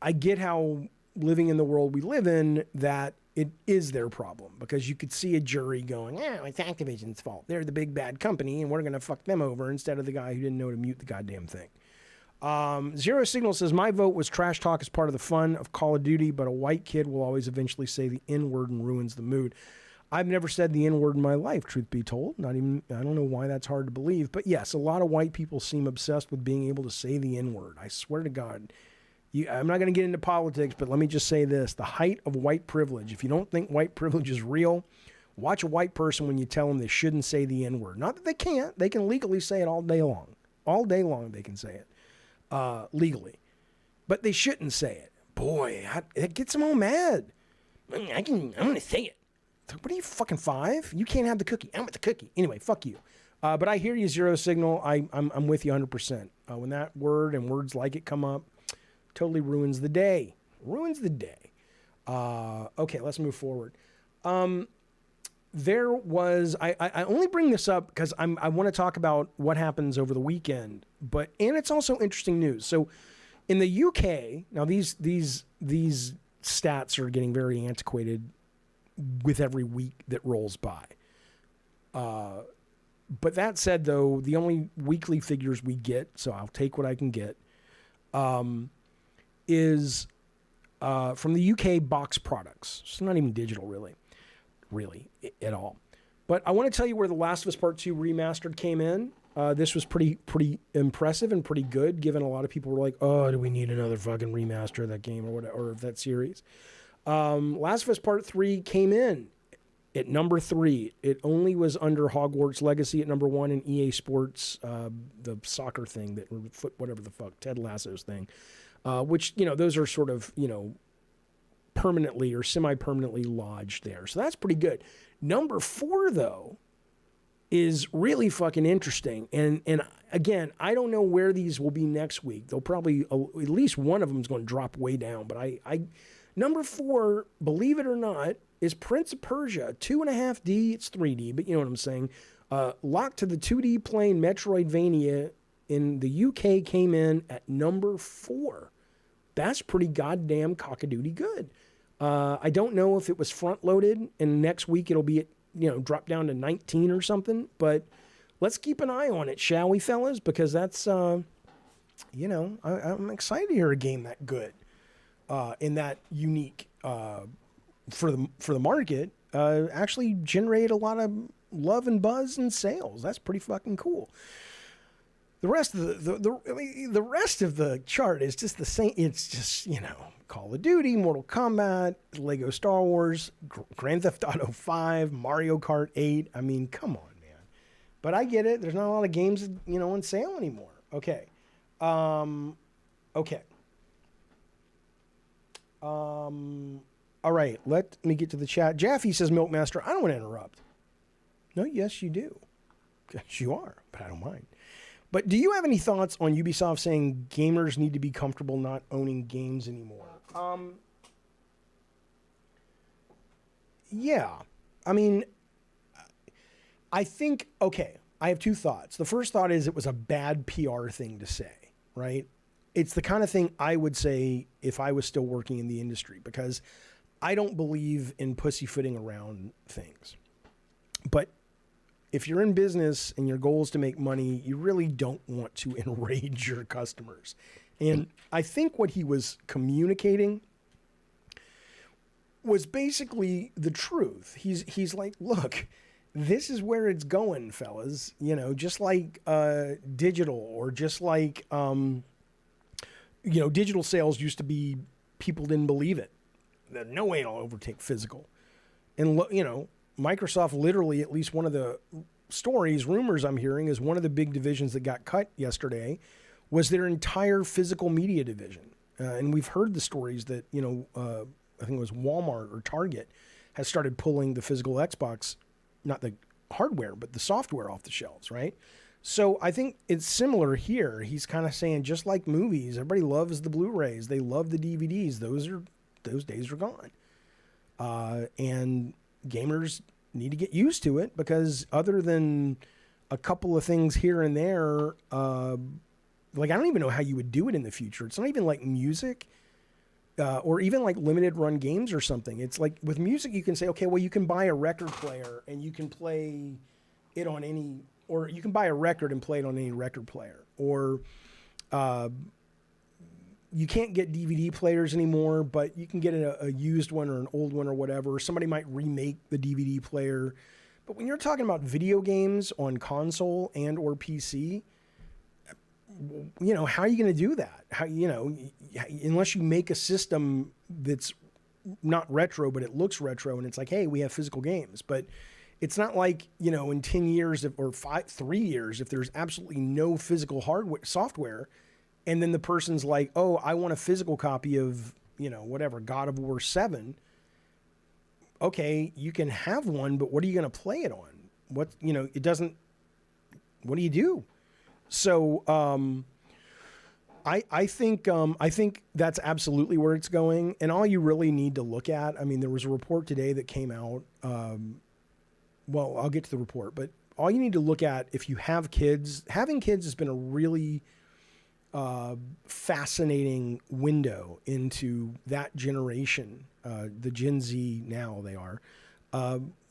I get how, living in the world we live in, that it is their problem, because you could see a jury going, it's Activision's fault. They're the big bad company, and we're going to fuck them over, instead of the guy who didn't know to mute the goddamn thing. Zero Signal says, my vote was trash talk as part of the fun of Call of Duty, but a white kid will always eventually say the N-word and ruins the mood. I've never said the N-word in my life, truth be told. I don't know why that's hard to believe. But yes, a lot of white people seem obsessed with being able to say the N-word. I swear to God. I'm not going to get into politics, but let me just say this. The height of white privilege. If you don't think white privilege is real, watch a white person when you tell them they shouldn't say the N-word. Not that they can't. They can legally say it all day long. All day long they can say it legally. But they shouldn't say it. Boy, it gets them all mad. I'm going to say it. What are you, fucking 5? You can't have the cookie. I want the cookie. Anyway, fuck you. But I hear you, Zero Signal. I'm with you 100%. When that word and words like it come up, totally ruins the day. Ruins the day. Okay, let's move forward. There was, I only bring this up because I want to talk about what happens over the weekend, and it's also interesting news. So in the UK, now these stats are getting very antiquated with every week that rolls by. But that said, though, the only weekly figures we get, so I'll take what I can get, is from the UK box products. It's not even digital, really, at all. But I want to tell you where The Last of Us Part 2 Remastered came in. This was pretty impressive and pretty good, given a lot of people were like, oh, do we need another fucking remaster of that game or whatever, or of that series? Last of Us Part 3 came in at number 3. It only was under Hogwarts Legacy at number 1 and EA Sports, the soccer thing, whatever the fuck, Ted Lasso's thing, which, those are sort of, permanently or semi-permanently lodged there. So that's pretty good. Number 4, though, is really fucking interesting. And again, I don't know where these will be next week. They'll probably, at least one of them is going to drop way down. But number 4, believe it or not, is Prince of Persia 2.5D. It's 3D, but you know what I'm saying. Locked to the 2D plane Metroidvania in the UK came in at number 4. That's pretty goddamn cockadoodie good. I don't know if it was front loaded and next week it'll be at, drop down to 19 or something, but let's keep an eye on it, shall we, fellas? Because that's, I'm excited to hear a game that good, and that unique, for the market, actually generate a lot of love and buzz and sales. That's pretty fucking cool. The rest of the rest of the chart is just the same. It's just, Call of Duty, Mortal Kombat, Lego Star Wars, Grand Theft Auto 5, Mario Kart 8. I mean, come on, man. But I get it. There's not a lot of games, on sale anymore. Okay. Okay. All right. Let me get to the chat. Jaffe says, Milkmaster, I don't want to interrupt. No, yes, you do. Yes, you are, but I don't mind. But do you have any thoughts on Ubisoft saying gamers need to be comfortable not owning games anymore? Yeah. I mean, I think, okay, I have two thoughts. The first thought is it was a bad PR thing to say, right? It's the kind of thing I would say if I was still working in the industry, because I don't believe in pussyfooting around things. But if you're in business and your goal is to make money, you really don't want to enrage your customers. And I think what he was communicating was basically the truth. He's like, look, this is where it's going, fellas. Just like digital, or just like, digital sales used to be, people didn't believe it. There's no way it'll overtake physical. And, Microsoft literally, at least one of the rumors I'm hearing, is one of the big divisions that got cut yesterday was their entire physical media division. And we've heard the stories that, I think it was Walmart or Target has started pulling the physical Xbox, not the hardware, but the software off the shelves, right? So I think it's similar here. He's kind of saying, just like movies, everybody loves the Blu-rays. They love the DVDs. Those days are gone. And gamers need to get used to it, because other than a couple of things here and there, I don't even know how you would do it in the future. It's not even like music, or even like limited run games or something. It's like with music, you can say, okay, well, you can buy a record player and you can play it on any, or you can buy a record and play it on any record player, or, you can't get DVD players anymore, but you can get a used one or an old one or whatever. Somebody might remake the DVD player. But when you're talking about video games on console and or PC, how are you going to do that? Unless you make a system that's not retro, but it looks retro, and it's like, hey, we have physical games. But it's not like, in 10 years or 3 years, if there's absolutely no physical software, and then the person's like, oh, I want a physical copy of, whatever, God of War 7. Okay, you can have one, but what are you going to play it on? It doesn't, what do you do? So I think that's absolutely where it's going. And all you really need to look at, there was a report today that came out. Well, I'll get to the report, but all you need to look at, if you have kids, having kids has been a really fascinating window into that generation, the Gen Z now they are,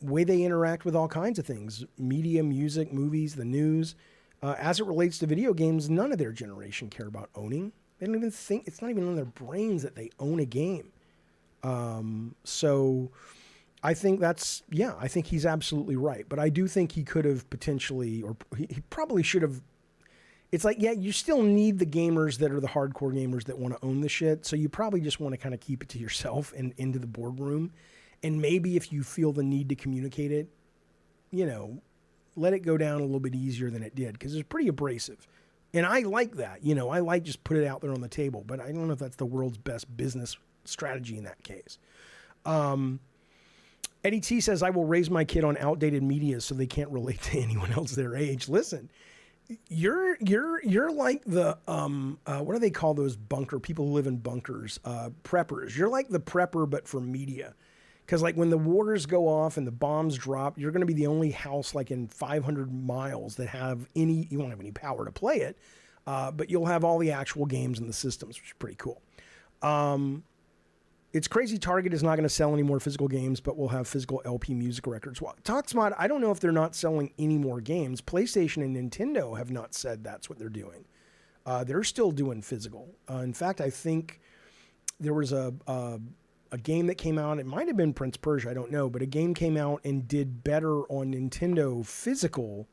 way they interact with all kinds of things, media, music, movies, the news. As it relates to video games, none of their generation care about owning. They don't even think, it's not even on their brains that they own a game. So I think I think he's absolutely right. But I do think he could have potentially, or he probably should have. It's like, yeah, you still need the gamers that are the hardcore gamers that want to own the shit. So you probably just want to kind of keep it to yourself and into the boardroom. And maybe if you feel the need to communicate it, let it go down a little bit easier than it did, because it's pretty abrasive. And I like that. I like just put it out there on the table. But I don't know if that's the world's best business strategy in that case. Eddie T says, I will raise my kid on outdated media so they can't relate to anyone else their age. Listen. You're like the what do they call those people who live in bunkers, preppers. You're like the prepper, but for media, Because like when the wars go off and the bombs drop, you're going to be the only house like in 500 miles that have any, you won't have any power to play it, but you'll have all the actual games and the systems, which is pretty cool. It's crazy Target is not going to sell any more physical games, but we'll have physical LP music records. Well, Toxmod, I don't know if they're not selling any more games. PlayStation and Nintendo have not said that's what they're doing. They're still doing physical. In fact, I think there was a game that came out. It might have been Prince Persia, I don't know, but a game came out and did better on Nintendo physical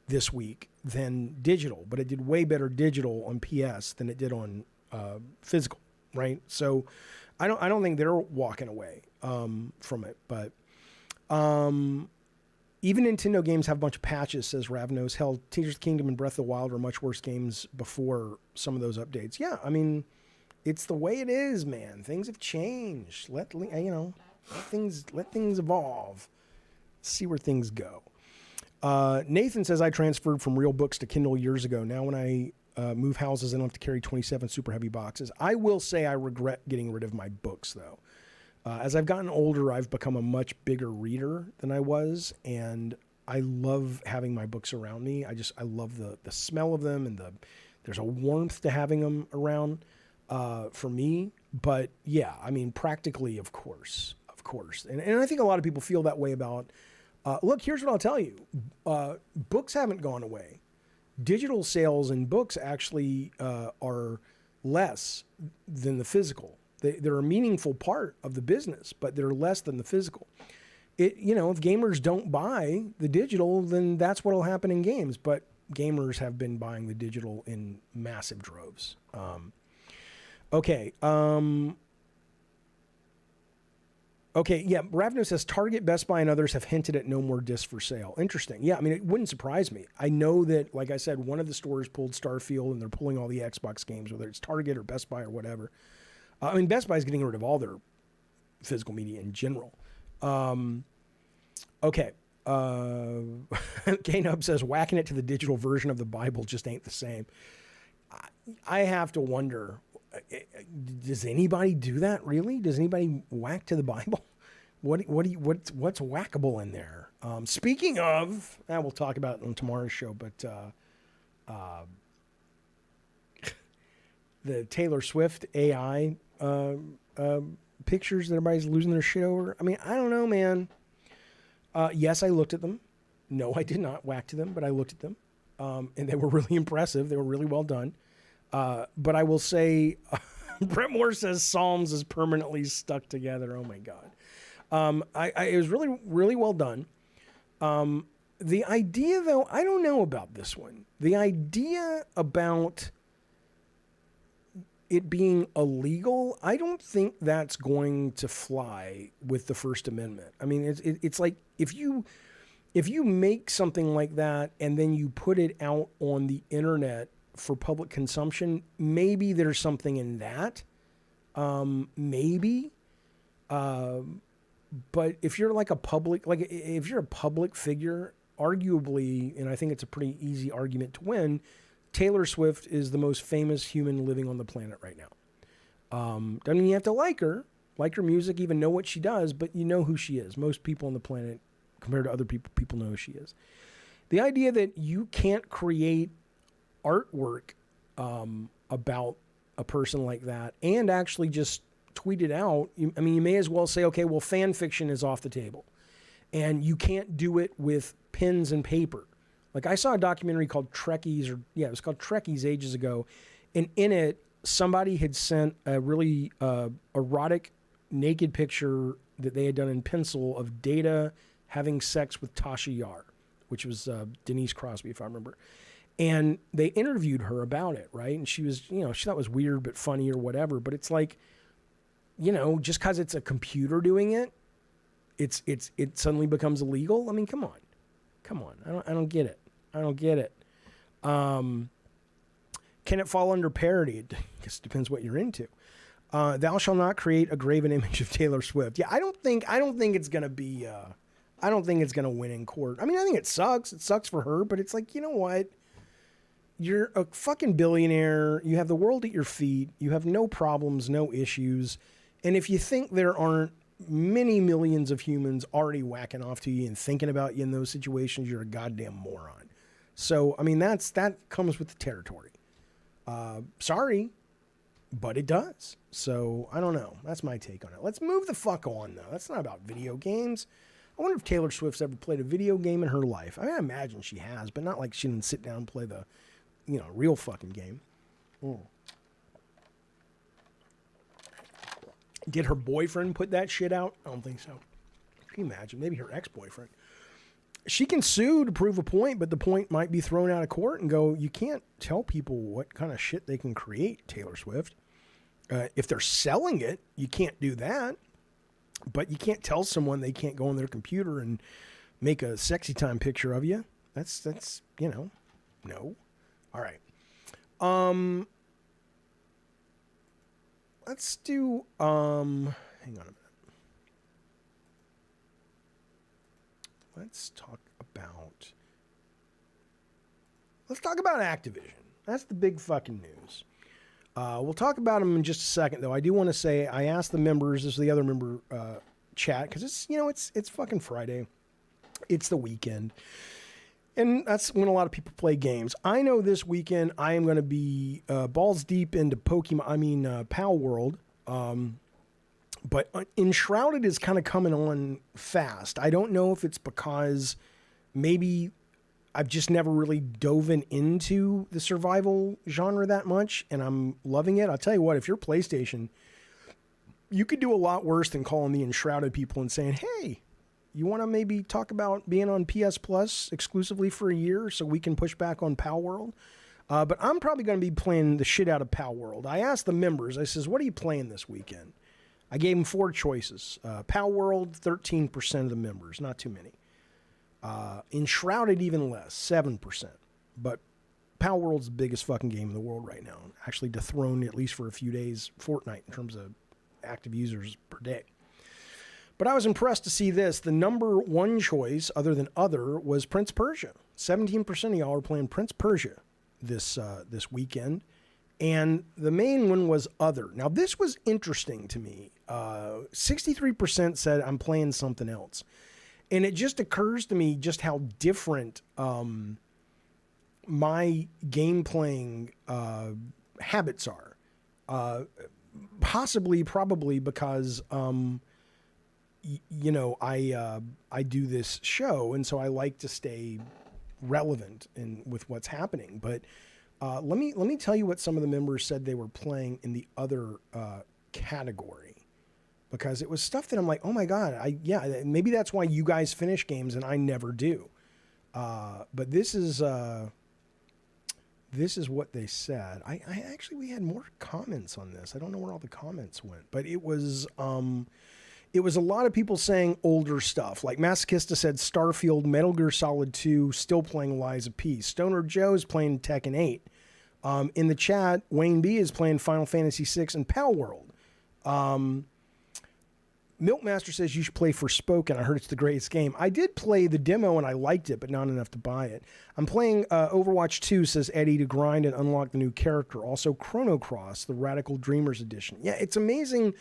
this week than digital, but it did way better digital on PS than it did on physical, right? So I don't think they're walking away from it, but even Nintendo games have a bunch of patches, says Ravnos. Hell, Tears of the Kingdom and Breath of the Wild were much worse games before some of those updates. Yeah, I mean, it's the way it is, man. Things have changed. Let things evolve. See where things go. Nathan says, I transferred from real books to Kindle years ago. Now when I move houses, I don't have to carry 27 super heavy boxes. I will say I regret getting rid of my books, though. As I've gotten older, I've become a much bigger reader than I was, and I love having my books around me. I love the smell of them, and there's a warmth to having them around. For me, but yeah, I mean, practically, of course. And I think a lot of people feel that way about, look, here's what I'll tell you. Books haven't gone away. Digital sales in books actually are less than the physical. They're a meaningful part of the business, but they're less than the physical. If gamers don't buy the digital, then that's what'll happen in games. But gamers have been buying the digital in massive droves. Okay. Yeah. Ravno says Target, Best Buy, and others have hinted at no more discs for sale. Interesting. Yeah. I mean, it wouldn't surprise me. I know that, like I said, one of the stores pulled Starfield, and they're pulling all the Xbox games, whether it's Target or Best Buy or whatever. I mean, Best Buy is getting rid of all their physical media in general. Okay. K-Nub says whacking it to the digital version of the Bible just ain't the same. I have to wonder, does anybody do that really? Does anybody whack to the Bible? What's whackable in there? Speaking of, we'll talk about it on tomorrow's show, but the Taylor Swift AI pictures that everybody's losing their shit over. I mean, I don't know, man. Yes, I looked at them. No, I did not whack to them, but I looked at them. And they were really impressive. They were really well done. But I will say, Brett Moore says Psalms is permanently stuck together. Oh my God. It was really, really well done. The idea though, I don't know about this one. The idea about it being illegal, I don't think that's going to fly with the First Amendment. I mean, it's like if you make something like that and then you put it out on the internet for public consumption, maybe there's something in that. Maybe. But if you're like if you're a public figure, arguably, and I think it's a pretty easy argument to win, Taylor Swift is the most famous human living on the planet right now. Doesn't mean you have to like her music, even know what she does, but you know who she is. Most people on the planet, compared to other people know who she is. The idea that you can't create artwork about a person like that and actually just tweet it out, you may as well say, okay, well, fan fiction is off the table. And you can't do it with pens and paper. Like I saw a documentary called Trekkies, it was called Trekkies ages ago. And in it, somebody had sent a really erotic naked picture that they had done in pencil of Data having sex with Tasha Yar, which was Denise Crosby, if I remember. And they interviewed her about it, right? And she was, she thought it was weird but funny or whatever. But it's like, just because it's a computer doing it, it suddenly becomes illegal. I mean, come on. I don't get it. Can it fall under parody? It just depends what you're into. Thou shalt not create a graven image of Taylor Swift. Yeah, I don't think it's gonna be. I don't think it's gonna win in court. I mean, I think it sucks. It sucks for her, but it's like, you know what? You're a fucking billionaire. You have the world at your feet. You have no problems, no issues. And if you think there aren't many millions of humans already whacking off to you and thinking about you in those situations, you're a goddamn moron. So, I mean, that comes with the territory. Sorry, but it does. So, I don't know. That's my take on it. Let's move the fuck on, though. That's not about video games. I wonder if Taylor Swift's ever played a video game in her life. I mean, I imagine she has, but not like she didn't sit down and play the, real fucking game. Did her boyfriend put that shit out? I don't think so. Can you imagine? Maybe her ex-boyfriend. She can sue to prove a point, but the point might be thrown out of court and go, you can't tell people what kind of shit they can create, Taylor Swift. If they're selling it, you can't do that. But you can't tell someone they can't go on their computer and make a sexy time picture of you. That's no. All right. Let's do, hang on a minute. Let's talk about Activision. That's the big fucking news. We'll talk about them in just a second, though. I do want to say I asked the members, this is the other member chat, because it's fucking Friday. It's the weekend. And that's when a lot of people play games. I know this weekend I am going to be balls deep into Palworld. But Enshrouded is kind of coming on fast. I don't know if it's because maybe I've just never really dove into the survival genre that much, and I'm loving it. I'll tell you what, if you're PlayStation, you could do a lot worse than calling the Enshrouded people and saying, hey, you want to maybe talk about being on PS Plus exclusively for a year so we can push back on Palworld? But I'm probably going to be playing the shit out of Palworld. I asked the members, I says, what are you playing this weekend? I gave them 4 choices. Palworld, 13% of the members, not too many. Enshrouded, even less, 7%. But Palworld's the biggest fucking game in the world right now. Actually dethroned, at least for a few days, Fortnite in terms of active users per day. But I was impressed to see this. The number 1 choice, other than other, was Prince Persia. 17% of y'all are playing Prince Persia this weekend. And the main one was other. Now, this was interesting to me. 63% said I'm playing something else. And it just occurs to me just how different my game playing habits are. Probably because... I do this show, and so I like to stay relevant with what's happening. But let me tell you what some of the members said they were playing in the other category, because it was stuff that I'm like, oh my god, maybe that's why you guys finish games and I never do. But this is what they said. We had more comments on this. I don't know where all the comments went, but it was a lot of people saying older stuff. Like Masochista said Starfield, Metal Gear Solid 2, still playing Lies of Peace. Stoner Joe's playing Tekken 8. In the chat, Wayne B is playing Final Fantasy 6 and Palworld. Milkmaster says you should play Forspoken. I heard it's the greatest game. I did play the demo and I liked it, but not enough to buy it. I'm playing Overwatch 2, says Eddie, to grind and unlock the new character. Also Chrono Cross, the Radical Dreamers edition. Yeah, it's amazing.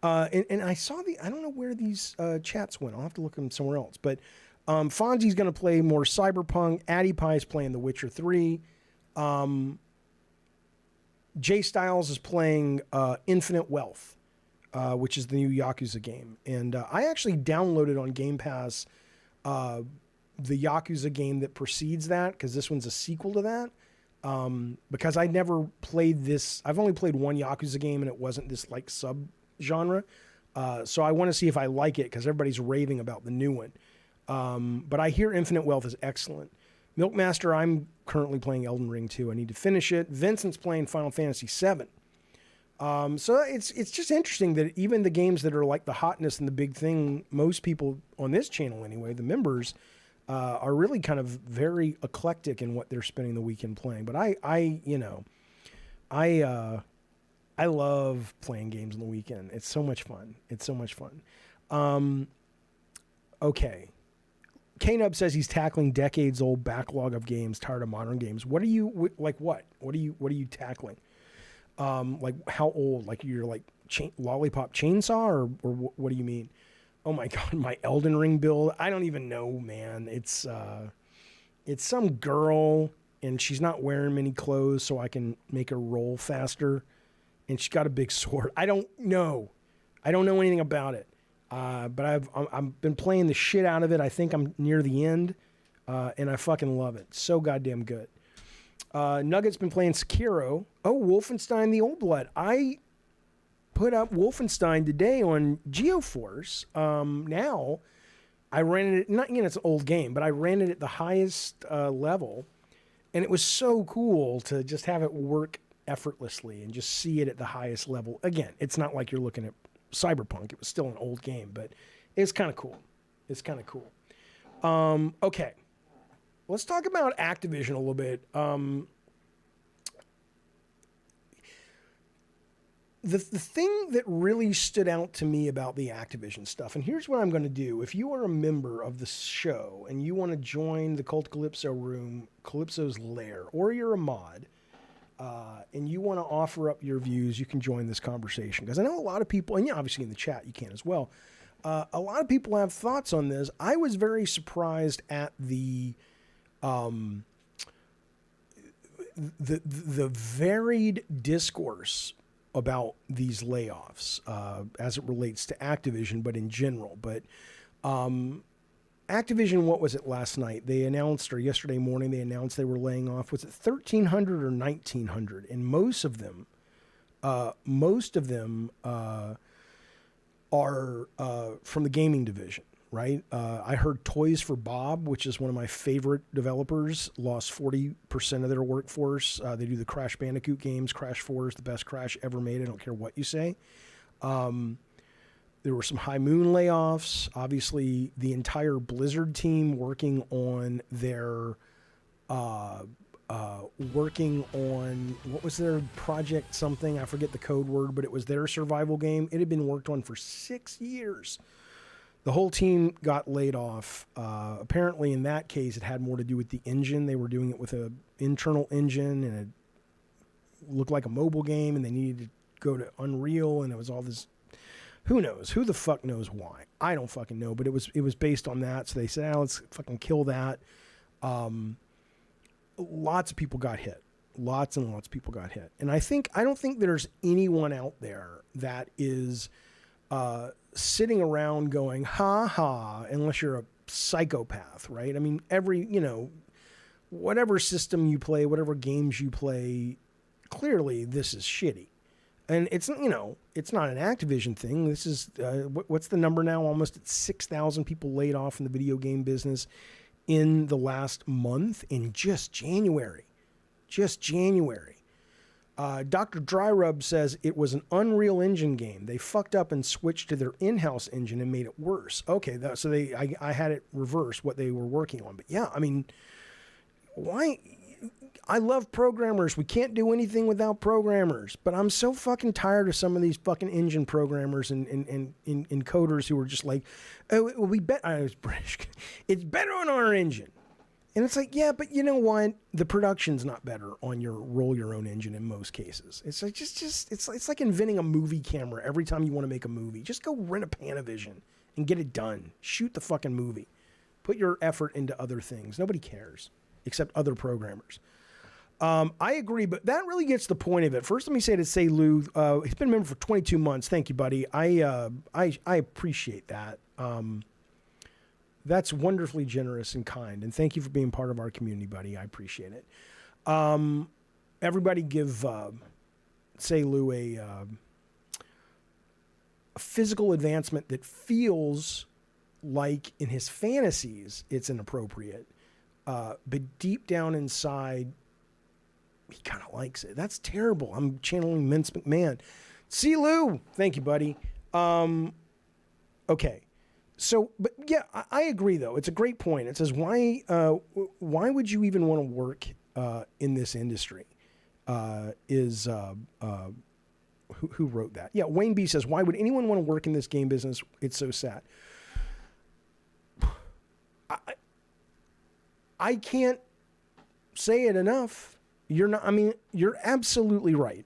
And I saw I don't know where these chats went. I'll have to look them somewhere else. But Fonzie's going to play more Cyberpunk. Addy Pie's playing The Witcher 3. Jay Styles is playing Infinite Wealth, which is the new Yakuza game. And I actually downloaded on Game Pass the Yakuza game that precedes that, because this one's a sequel to that. Because I never played this. I've only played one Yakuza game, and it wasn't this like sub-genre. So I want to see if I like it, because everybody's raving about the new one. But I hear Infinite Wealth is excellent. Milkmaster, I'm currently playing Elden Ring 2. I need to finish it. Vincent's playing Final Fantasy 7. So it's just interesting that even the games that are like the hotness and the big thing, most people on this channel anyway, the members, are really kind of very eclectic in what they're spending the weekend playing. But I love playing games on the weekend. It's so much fun. Okay. K-Nub says he's tackling decades-old backlog of games, tired of modern games. What are you, like what? What are you tackling? Like how old? Like you're like lollipop chainsaw, or what do you mean? Oh my God, my Elden Ring build. I don't even know, man. It's some girl and she's not wearing many clothes, so I can make her roll faster. And she's got a big sword. I don't know anything about it. But I've been playing the shit out of it. I think I'm near the end, and I fucking love it. So goddamn good. Nugget's been playing Sekiro. Oh, Wolfenstein: The Old Blood. I put up Wolfenstein today on GeoForce. Now, I ran it. Not it's an old game, but I ran it at the highest level, and it was so cool to just have it work effortlessly and just see it at the highest level. Again, it's not like you're looking at Cyberpunk. It was still an old game, but it's kind of cool. Okay, let's talk about Activision a little bit. The thing that really stood out to me about the Activision stuff, and here's what I'm going to do. If you are a member of the show and you want to join the Cult Calypso room, Calypso's lair, or you're a mod, and you want to offer up your views, you can join this conversation. Because I know a lot of people, and obviously in the chat you can as well, a lot of people have thoughts on this. I was very surprised at the varied discourse about these layoffs as it relates to Activision, but in general. But Activision, what was it last night? They announced, or yesterday morning, they announced they were laying off, was it 1,300 or 1,900? And most of them are from the gaming division, right? I heard Toys for Bob, which is one of my favorite developers, lost 40% of their workforce. They do the Crash Bandicoot games. Crash 4 is the best Crash ever made. I don't care what you say. There were some High Moon layoffs. Obviously, the entire Blizzard team working on their what was their project something? I forget the code word, but it was their survival game. It had been worked on for 6 years. The whole team got laid off. Apparently, in that case, it had more to do with the engine. They were doing it with an internal engine, and it looked like a mobile game, and they needed to go to Unreal, and it was all this. Who knows? Who the fuck knows why? I don't fucking know, but it was based on that. So they said, let's fucking kill that. Lots of people got hit. Lots and lots of people got hit. And I don't think there's anyone out there that is sitting around going, ha ha, unless you're a psychopath, right? I mean, whatever system you play, whatever games you play, clearly this is shitty. And it's not an Activision thing. This is, what's the number now? Almost at 6,000 people laid off in the video game business in the last month, in just January. Dr. Dryrub says it was an Unreal Engine game. They fucked up and switched to their in-house engine and made it worse. Okay, I had it reverse what they were working on. But yeah, I mean, why? I love programmers. We can't do anything without programmers. But I'm so fucking tired of some of these fucking engine programmers and coders who are just like, oh, we bet I was British. It's better on our engine. And it's like, yeah, but you know what? The production's not better on your roll your own engine in most cases. It's like it's like inventing a movie camera every time you want to make a movie. Just go rent a Panavision and get it done. Shoot the fucking movie. Put your effort into other things. Nobody cares except other programmers. I agree, but that really gets the point of it. First, let me say to Say Lou, he's been a member for 22 months. Thank you, buddy. I appreciate that. That's wonderfully generous and kind, and thank you for being part of our community, buddy. I appreciate it. Everybody give Say Lou a physical advancement that feels like in his fantasies it's inappropriate, but deep down inside, he kind of likes it. That's terrible. I'm channeling Vince McMahon. See Lou. Thank you, buddy. Okay. So, but yeah, I agree though. It's a great point. It says, why would you even want to work in this industry? Who wrote that? Yeah. Wayne B says, why would anyone want to work in this game business? It's so sad. I can't say it enough. You're absolutely right.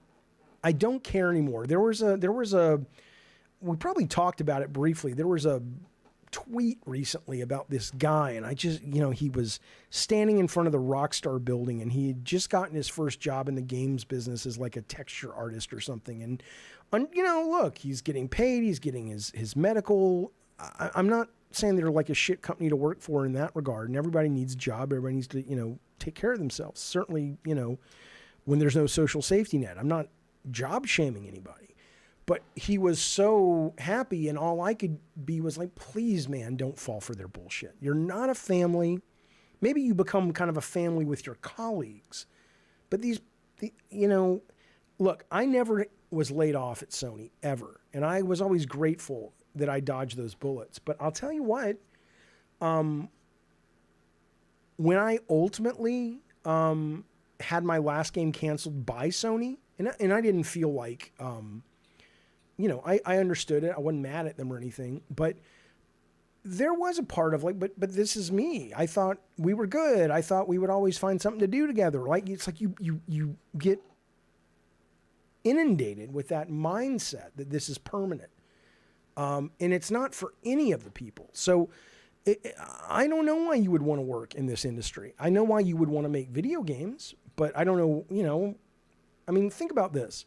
I don't care anymore. There was a, we probably talked about it briefly. There was a tweet recently about this guy, and I just, he was standing in front of the Rockstar building, and he had just gotten his first job in the games business as like a texture artist or something. And look, he's getting paid, he's getting his medical. I'm not saying they're like a shit company to work for in that regard, and everybody needs a job, everybody needs to, take care of themselves. Certainly, when there's no social safety net. I'm not job shaming anybody. But he was so happy, and all I could be was like, please, man, don't fall for their bullshit. You're not a family. Maybe you become kind of a family with your colleagues. But look, I never was laid off at Sony, ever. And I was always grateful that I dodged those bullets. But I'll tell you what, when I ultimately had my last game canceled by Sony, and I didn't feel like... I understood it. I wasn't mad at them or anything, but there was a part of like, but this is me. I thought we were good. I thought we would always find something to do together. Like, it's like you get inundated with that mindset that this is permanent. And it's not for any of the people. So I don't know why you would want to work in this industry. I know why you would want to make video games, but I don't know, think about this.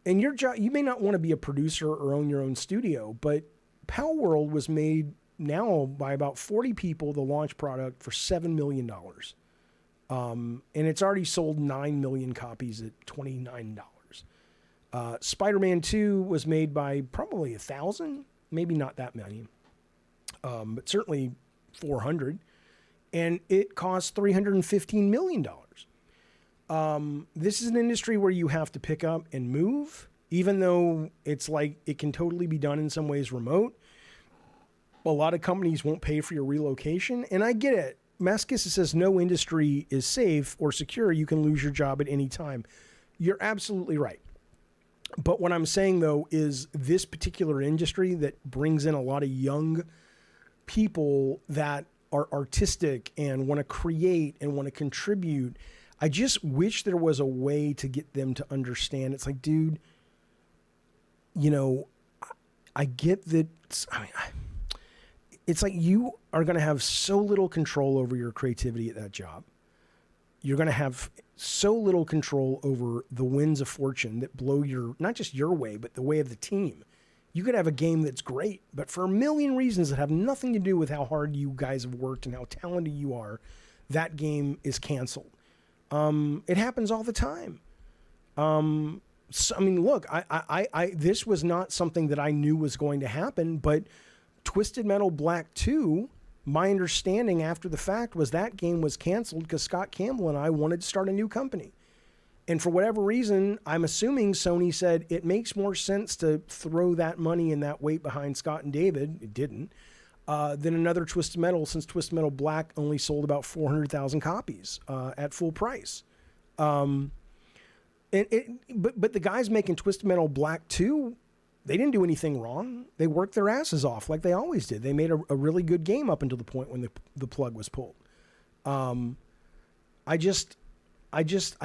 And your job, you may not want to be a producer or own your own studio, but Palworld was made now by about 40 people, the launch product, for $7 million. And it's already sold 9 million copies at $29. Spider-Man 2 was made by probably 1,000, maybe not that many, but certainly 400. And it cost $315 million. This is an industry where you have to pick up and move, even though it's like it can totally be done in some ways remote. A lot of companies won't pay for your relocation, and I get it. Maskis says no industry is safe or secure. You can lose your job at any time. You're absolutely right. But what I'm saying, though, is this particular industry that brings in a lot of young people that are artistic and want to create and want to contribute. I just wish there was a way to get them to understand. It's like, dude, I get that. It's like you are going to have so little control over your creativity at that job. You're going to have so little control over the winds of fortune that blow not just your way, but the way of the team. You could have a game that's great, but for a million reasons that have nothing to do with how hard you guys have worked and how talented you are, that game is canceled. It happens all the time. Look, I this was not something that I knew was going to happen, but Twisted Metal Black 2, my understanding after the fact was that game was canceled because Scott Campbell and I wanted to start a new company. And for whatever reason, I'm assuming Sony said it makes more sense to throw that money and that weight behind Scott and David. It didn't. Than another Twisted Metal, since Twisted Metal Black only sold about 400,000 copies at full price. But the guys making Twisted Metal Black 2, they didn't do anything wrong. They worked their asses off like they always did. They made a really good game up until the point when the plug was pulled. I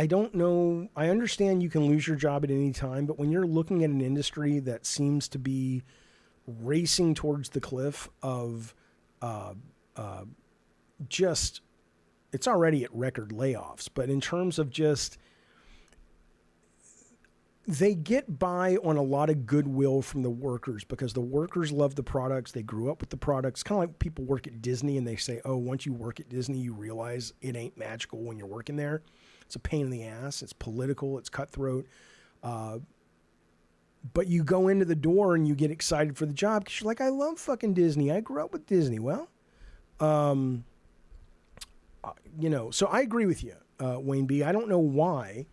don't know. I understand you can lose your job at any time, but when you're looking at an industry that seems to be racing towards the cliff of it's already at record layoffs, but in terms of just, they get by on a lot of goodwill from the workers because the workers love the products. They grew up with the products. Kind of like people work at Disney and they say, oh, once you work at Disney, you realize it ain't magical when you're working there. It's a pain in the ass. It's political. It's cutthroat. But you go into the door and you get excited for the job because you're like, I love fucking Disney. I grew up with Disney. Well, so I agree with you, Wayne B. I don't know why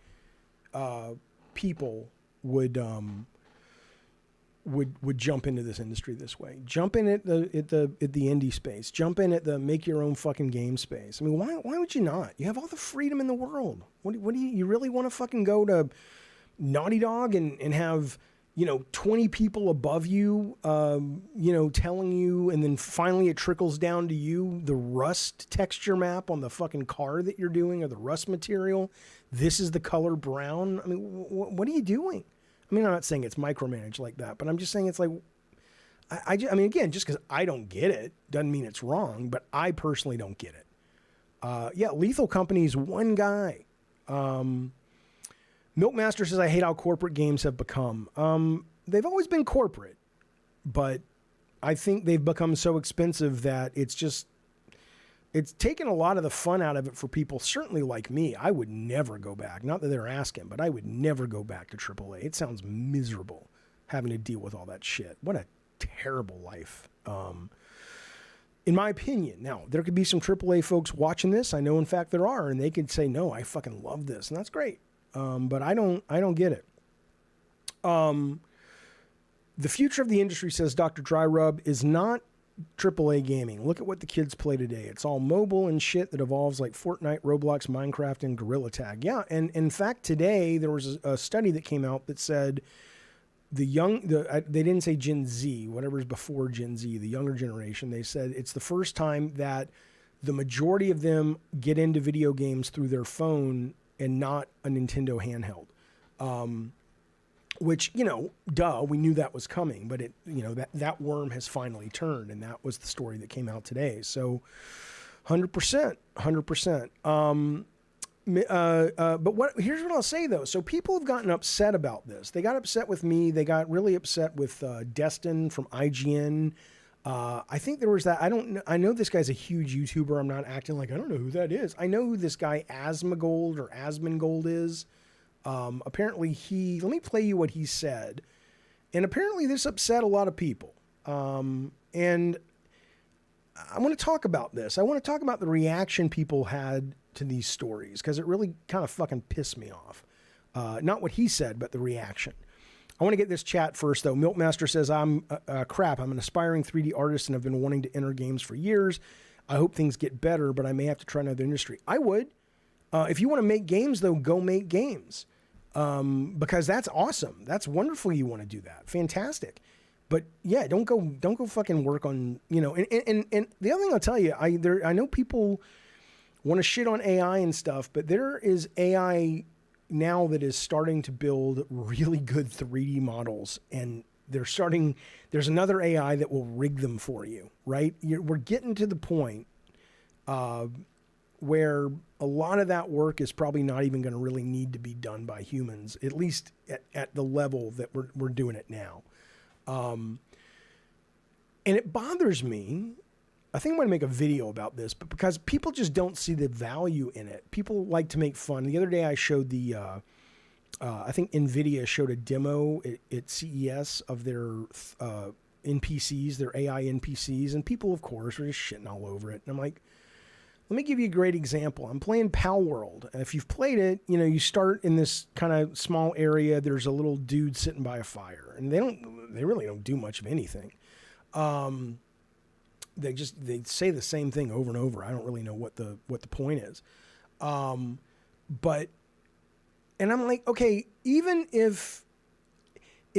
people would jump into this industry this way. Jump in at the indie space. Jump in at the make your own fucking game space. I mean, why would you not? You have all the freedom in the world. What do you really want to fucking go to Naughty Dog and have 20 people above you, telling you, and then finally it trickles down to you, the rust texture map on the fucking car that you're doing, or the rust material. This is the color brown. I mean, what are you doing? I mean, I'm not saying it's micromanaged like that, but I'm just saying it's like, I mean, again, just because I don't get it doesn't mean it's wrong, but I personally don't get it. Lethal Company's one guy. Milkmaster says, I hate how corporate games have become. They've always been corporate, but I think they've become so expensive that it's taken a lot of the fun out of it for people, certainly like me. I would never go back. Not that they're asking, but I would never go back to AAA. It sounds miserable having to deal with all that shit. What a terrible life. In my opinion. Now, there could be some AAA folks watching this. I know, in fact, there are, and they could say, no, I fucking love this, and that's great. But I don't get it. The future of the industry, says Dr. Dry Rub, is not AAA gaming. Look at what the kids play today. It's all mobile and shit that evolves like Fortnite, Roblox, Minecraft, and Gorilla Tag. Yeah, and in fact, today there was a study that came out that said they didn't say Gen Z, whatever's before Gen Z, the younger generation. They said it's the first time that the majority of them get into video games through their phone and not a Nintendo handheld. Which, duh, we knew that was coming, but that worm has finally turned, and that was the story that came out today. So 100%. But here's what I'll say, though. So people have gotten upset about this. They got upset with me. They got really upset with Destin from IGN. I think there was that. I know this guy's a huge YouTuber. I'm not acting like I don't know who that is. I know who this guy Asmongold is. Apparently let me play you what he said. And apparently this upset a lot of people. And I want to talk about this. I want to talk about the reaction people had to these stories, because it really kind of fucking pissed me off. Not what he said, but the reaction. I want to get this chat first, though. Milkmaster says, I'm an aspiring 3D artist and I've been wanting to enter games for years. I hope things get better, but I may have to try another industry. I would. If you want to make games, though, go make games. Because that's awesome. That's wonderful you want to do that. Fantastic. But yeah, don't go fucking work on, and the other thing I'll tell you, I know people want to shit on AI and stuff, but there is AI now that is starting to build really good 3D models, and there's another AI that will rig them for you, right? We're getting to the point where a lot of that work is probably not even going to really need to be done by humans, at least at the level that we're doing it now. And it bothers me. I think I'm going to make a video about this, but because people just don't see the value in it. People like to make fun. The other day I showed I think NVIDIA showed a demo at CES of their NPCs, their AI NPCs, and people, of course, are just shitting all over it. And I'm like, let me give you a great example. I'm playing Palworld, and if you've played it, you start in this kind of small area. There's a little dude sitting by a fire, and they really don't do much of anything. They say the same thing over and over. I don't really know what the point is. And I'm like, okay, even if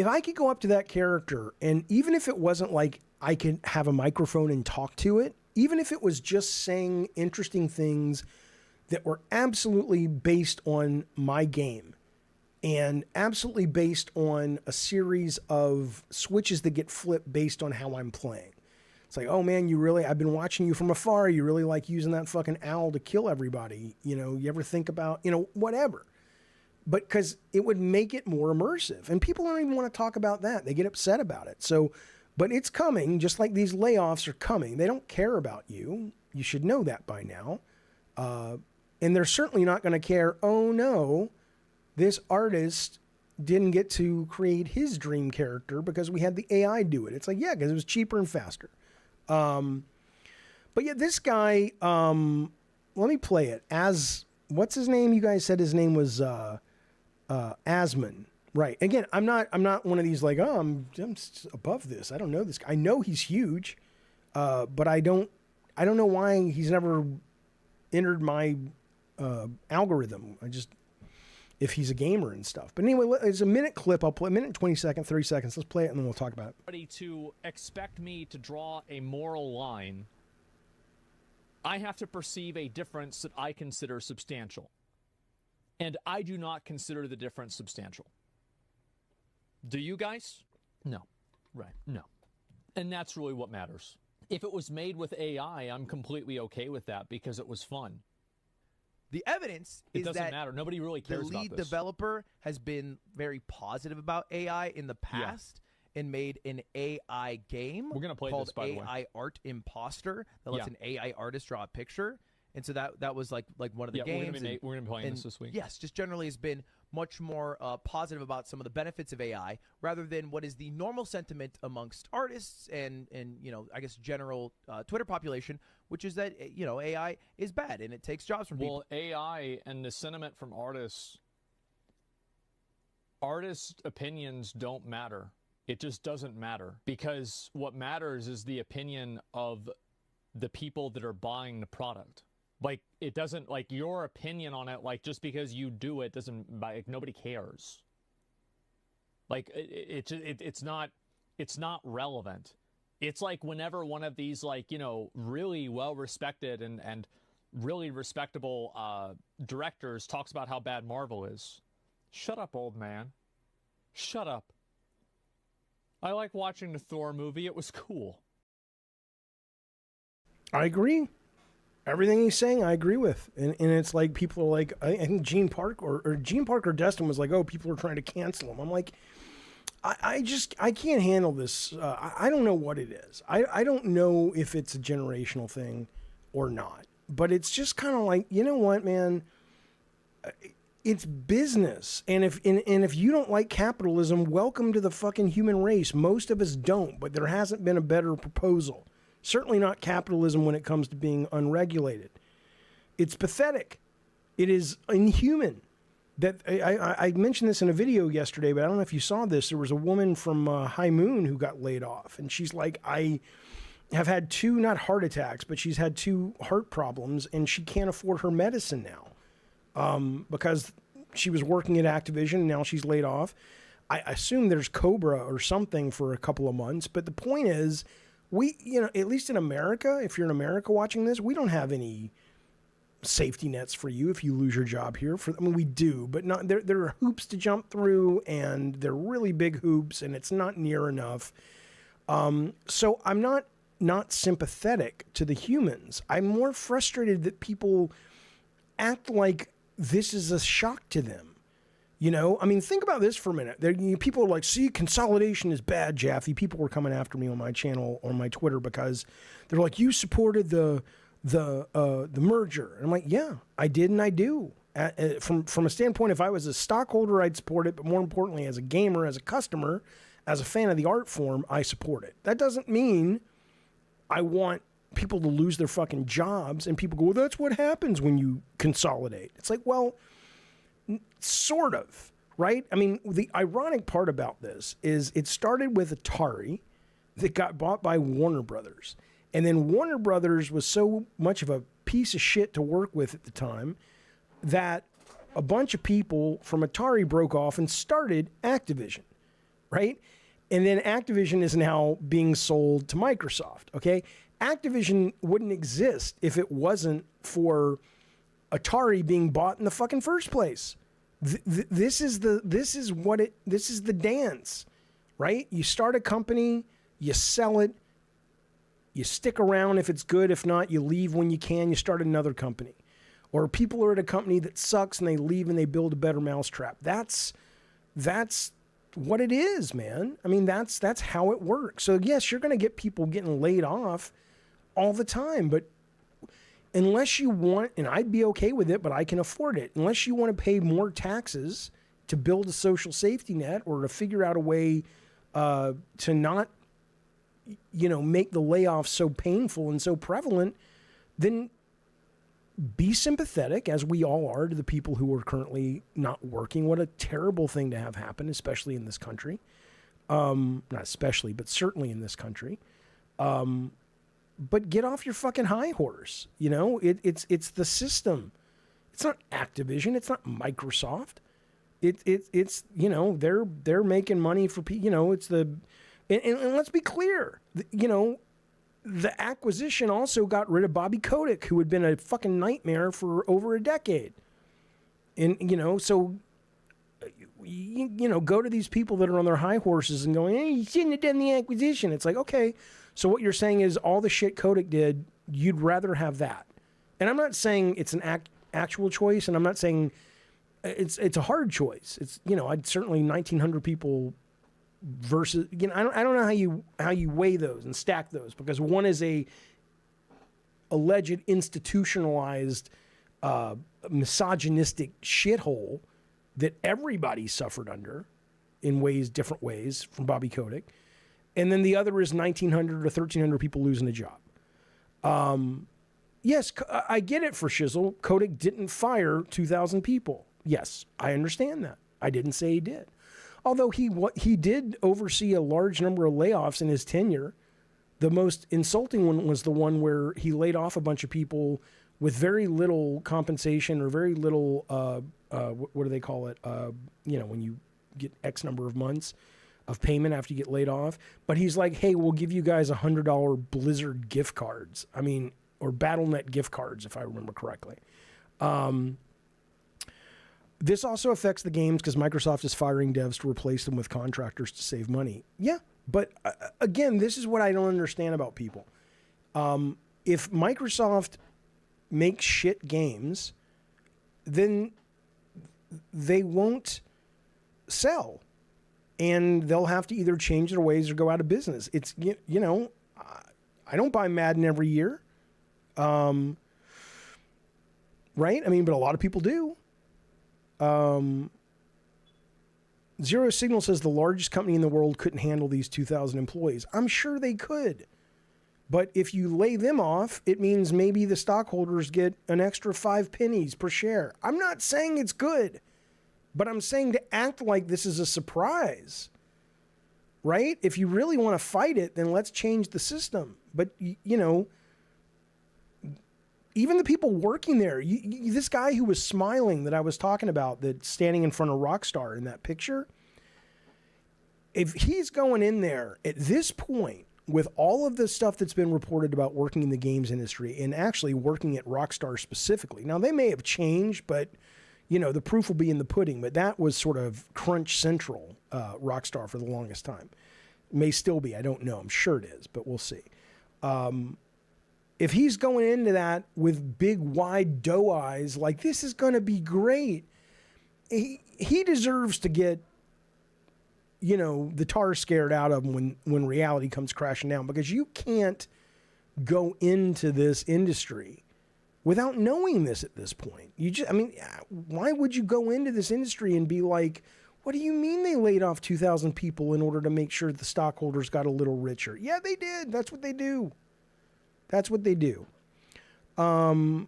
I could go up to that character, and even if it wasn't like I could have a microphone and talk to it, even if it was just saying interesting things that were absolutely based on my game and absolutely based on a series of switches that get flipped based on how I'm playing. It's like, oh man, I've been watching you from afar. You really like using that fucking owl to kill everybody. You ever think about, whatever. But because it would make it more immersive. And people don't even want to talk about that. They get upset about it. So, but it's coming, just like these layoffs are coming. They don't care about you. You should know that by now. And they're certainly not going to care, oh no, this artist didn't get to create his dream character because we had the AI do it. It's like, yeah, because it was cheaper and faster. But yeah, this guy, let me play it. What's his name? You guys said his name was Asmon. Right. Again, I'm not one of these like, oh, I'm above this. I don't know this guy. I know he's huge, but I don't know why he's never entered my algorithm. if he's a gamer and stuff. But anyway, it's a minute clip. I'll play a minute and 20 seconds, 30 seconds. Let's play it and then we'll talk about it. Ready to expect me to draw a moral line, I have to perceive a difference that I consider substantial. And I do not consider the difference substantial. Do you guys? No. Right. No. And that's really what matters. If it was made with AI, I'm completely okay with that because it was fun. The evidence is It doesn't that matter. Nobody really the cares about lead this. developer has been very positive about AI in the past and made an AI game We're gonna play called this, by the way. AI Art Imposter that lets an AI artist draw a picture. And so that was like one of the games. We're gonna be playing this week. Yes, just generally has been much more positive about some of the benefits of AI rather than what is the normal sentiment amongst artists and I guess general Twitter population, which is that AI is bad and it takes jobs from people. Well, AI and the sentiment from artists opinions don't matter. It just doesn't matter because what matters is the opinion of the people that are buying the product. Like, it doesn't, like, your opinion on it, like, just because you do it doesn't, like, nobody cares. Like, it's not relevant. It's like whenever one of these, like, really well-respected and really respectable directors talks about how bad Marvel is. Shut up, old man. Shut up. I like watching the Thor movie. It was cool. I agree. Everything he's saying, I agree with. And it's like people are like, I think Gene Parker Destin was like, oh, people are trying to cancel him. I'm like, I can't handle this. I don't know what it is. I don't know if it's a generational thing or not. But it's just kind of like, you know what, man? It's business. And if you don't like capitalism, welcome to the fucking human race. Most of us don't, but there hasn't been a better proposal. Certainly not capitalism when it comes to being unregulated. It's pathetic. It is inhuman. That I mentioned this in a video yesterday, but I don't know if you saw this. There was a woman from High Moon who got laid off, and she's like, I have had 2, not heart attacks, but she's had 2 heart problems, and she can't afford her medicine now because she was working at Activision, and now she's laid off. I assume there's Cobra or something for a couple of months, but the point is, we, at least in America, if you're in America watching this, we don't have any safety nets for you if you lose your job here. We do, but not there are hoops to jump through, and they're really big hoops, and it's not near enough. So I'm not sympathetic to the humans. I'm more frustrated that people act like this is a shock to them. Think about this for a minute. People are like, see, consolidation is bad, Jaffe. People were coming after me on my channel, on my Twitter, because they're like, you supported the merger. And I'm like, yeah, I did and I do. From a standpoint, if I was a stockholder, I'd support it. But more importantly, as a gamer, as a customer, as a fan of the art form, I support it. That doesn't mean I want people to lose their fucking jobs. And people go, well, that's what happens when you consolidate. It's like, well, sort of, right? The ironic part about this is it started with Atari that got bought by Warner Brothers. And then Warner Brothers was so much of a piece of shit to work with at the time that a bunch of people from Atari broke off and started Activision, right? And then Activision is now being sold to Microsoft, okay? Activision wouldn't exist if it wasn't for Atari being bought in the fucking first place. This is the dance, right? You start a company, you sell it, you stick around if it's good. If not, you leave when you can. You start another company, or people are at a company that sucks and they leave and they build a better mousetrap. That's what it is, man. That's how it works. So yes, you're going to get people getting laid off all the time, but unless you want, and I'd be okay with it, but I can afford it. Unless you want to pay more taxes to build a social safety net or to figure out a way to not, make the layoffs so painful and so prevalent, then be sympathetic, as we all are, to the people who are currently not working. What a terrible thing to have happen, especially in this country. Not especially, but certainly in this country. But get off your fucking high horse. It's the system. It's not Activision. It's not Microsoft. It's they're making money for it's the and let's be clear, the acquisition also got rid of Bobby Kotick, who had been a fucking nightmare for over a decade. And so go to these people that are on their high horses and going, hey, you shouldn't have done the acquisition. It's like, okay, so what you're saying is all the shit Kotick did, you'd rather have that. And I'm not saying it's an actual choice, and I'm not saying it's a hard choice. It's I'd certainly 1,900 people versus I don't know how you weigh those and stack those, because one is a alleged institutionalized misogynistic shithole that everybody suffered under in different ways from Bobby Kotick, and then the other is 1,900 or 1,300 people losing a job. Yes, I get it for shizzle. Kotick didn't fire 2,000 people. Yes, I understand that. I didn't say he did. Although he did oversee a large number of layoffs in his tenure. The most insulting one was the one where he laid off a bunch of people with very little compensation or very little, what do they call it? When you get X number of months of payment after you get laid off. But he's like, hey, we'll give you guys $100 Blizzard gift cards. Or BattleNet gift cards, if I remember correctly. This also affects the games because Microsoft is firing devs to replace them with contractors to save money. Yeah, but again, this is what I don't understand about people. If Microsoft makes shit games, then they won't sell. And they'll have to either change their ways or go out of business. It's, I don't buy Madden every year. Right? But a lot of people do. Zero Signal says the largest company in the world couldn't handle these 2,000 employees. I'm sure they could. But if you lay them off, it means maybe the stockholders get an extra 5 pennies per share. I'm not saying it's good, but I'm saying to act like this is a surprise. Right? If you really want to fight it, then let's change the system. But, even the people working there, this guy who was smiling that I was talking about, that's standing in front of Rockstar in that picture, if he's going in there at this point with all of the stuff that's been reported about working in the games industry and actually working at Rockstar specifically. Now, they may have changed, but, the proof will be in the pudding. But that was sort of Crunch Central, Rockstar for the longest time. May still be. I don't know. I'm sure it is, but we'll see. If he's going into that with big, wide doe eyes, like this is going to be great, he deserves to get, the tar scared out of him when reality comes crashing down, because you can't go into this industry without knowing this at this point. Why would you go into this industry and be like, what do you mean they laid off 2,000 people in order to make sure the stockholders got a little richer? Yeah, they did. That's what they do. That's what they do. I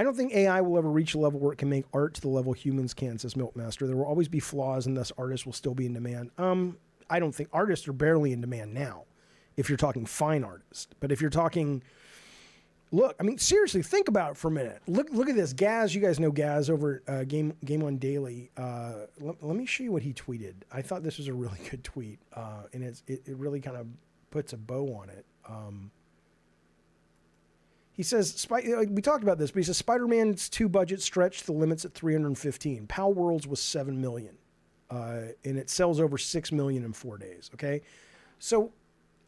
don't think AI will ever reach a level where it can make art to the level humans can, says Milkmaster. There will always be flaws, and thus artists will still be in demand. I don't think artists are barely in demand now, if you're talking fine artists. But if you're talking, seriously, think about it for a minute. Look at this. Gaz, you guys know Gaz over at Game On Daily. Let me show you what he tweeted. I thought this was a really good tweet, and it really kind of puts a bow on it. He says, we talked about this, but he says Spider-Man's 2 budget stretched the limits at 315. Palworld's was 7 million, and it sells over 6 million in 4 days. Okay, so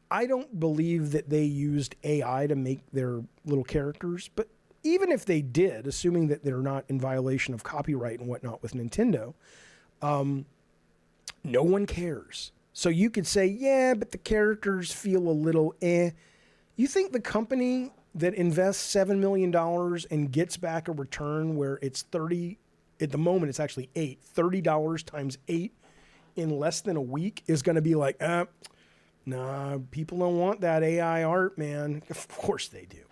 I don't believe that they used AI to make their little characters, but even if they did, assuming that they're not in violation of copyright and whatnot with Nintendo, no one cares. So you could say, yeah, but the characters feel a little eh. You think the company that invests $7 million and gets back a return where it's 30, at the moment it's actually $30 times 8 in less than a week is going to be like, nah, people don't want that AI art, man. Of course they do.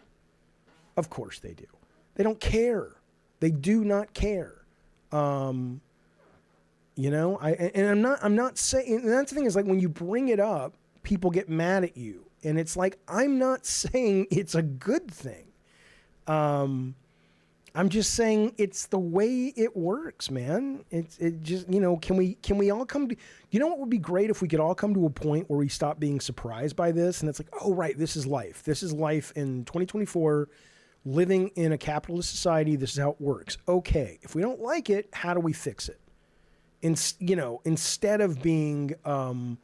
Of course they do. They don't care. They do not care. I'm not saying, and that's the thing is, like, when you bring it up, people get mad at you. And it's like, I'm not saying it's a good thing. I'm I'm just saying it's the way it works, man. It just, can we all come to, what would be great if we could all come to a point where we stop being surprised by this, and it's like, oh, right, this is life. This is life in 2024, living in a capitalist society. This is how it works. Okay, if we don't like it, how do we fix it? Instead of being, going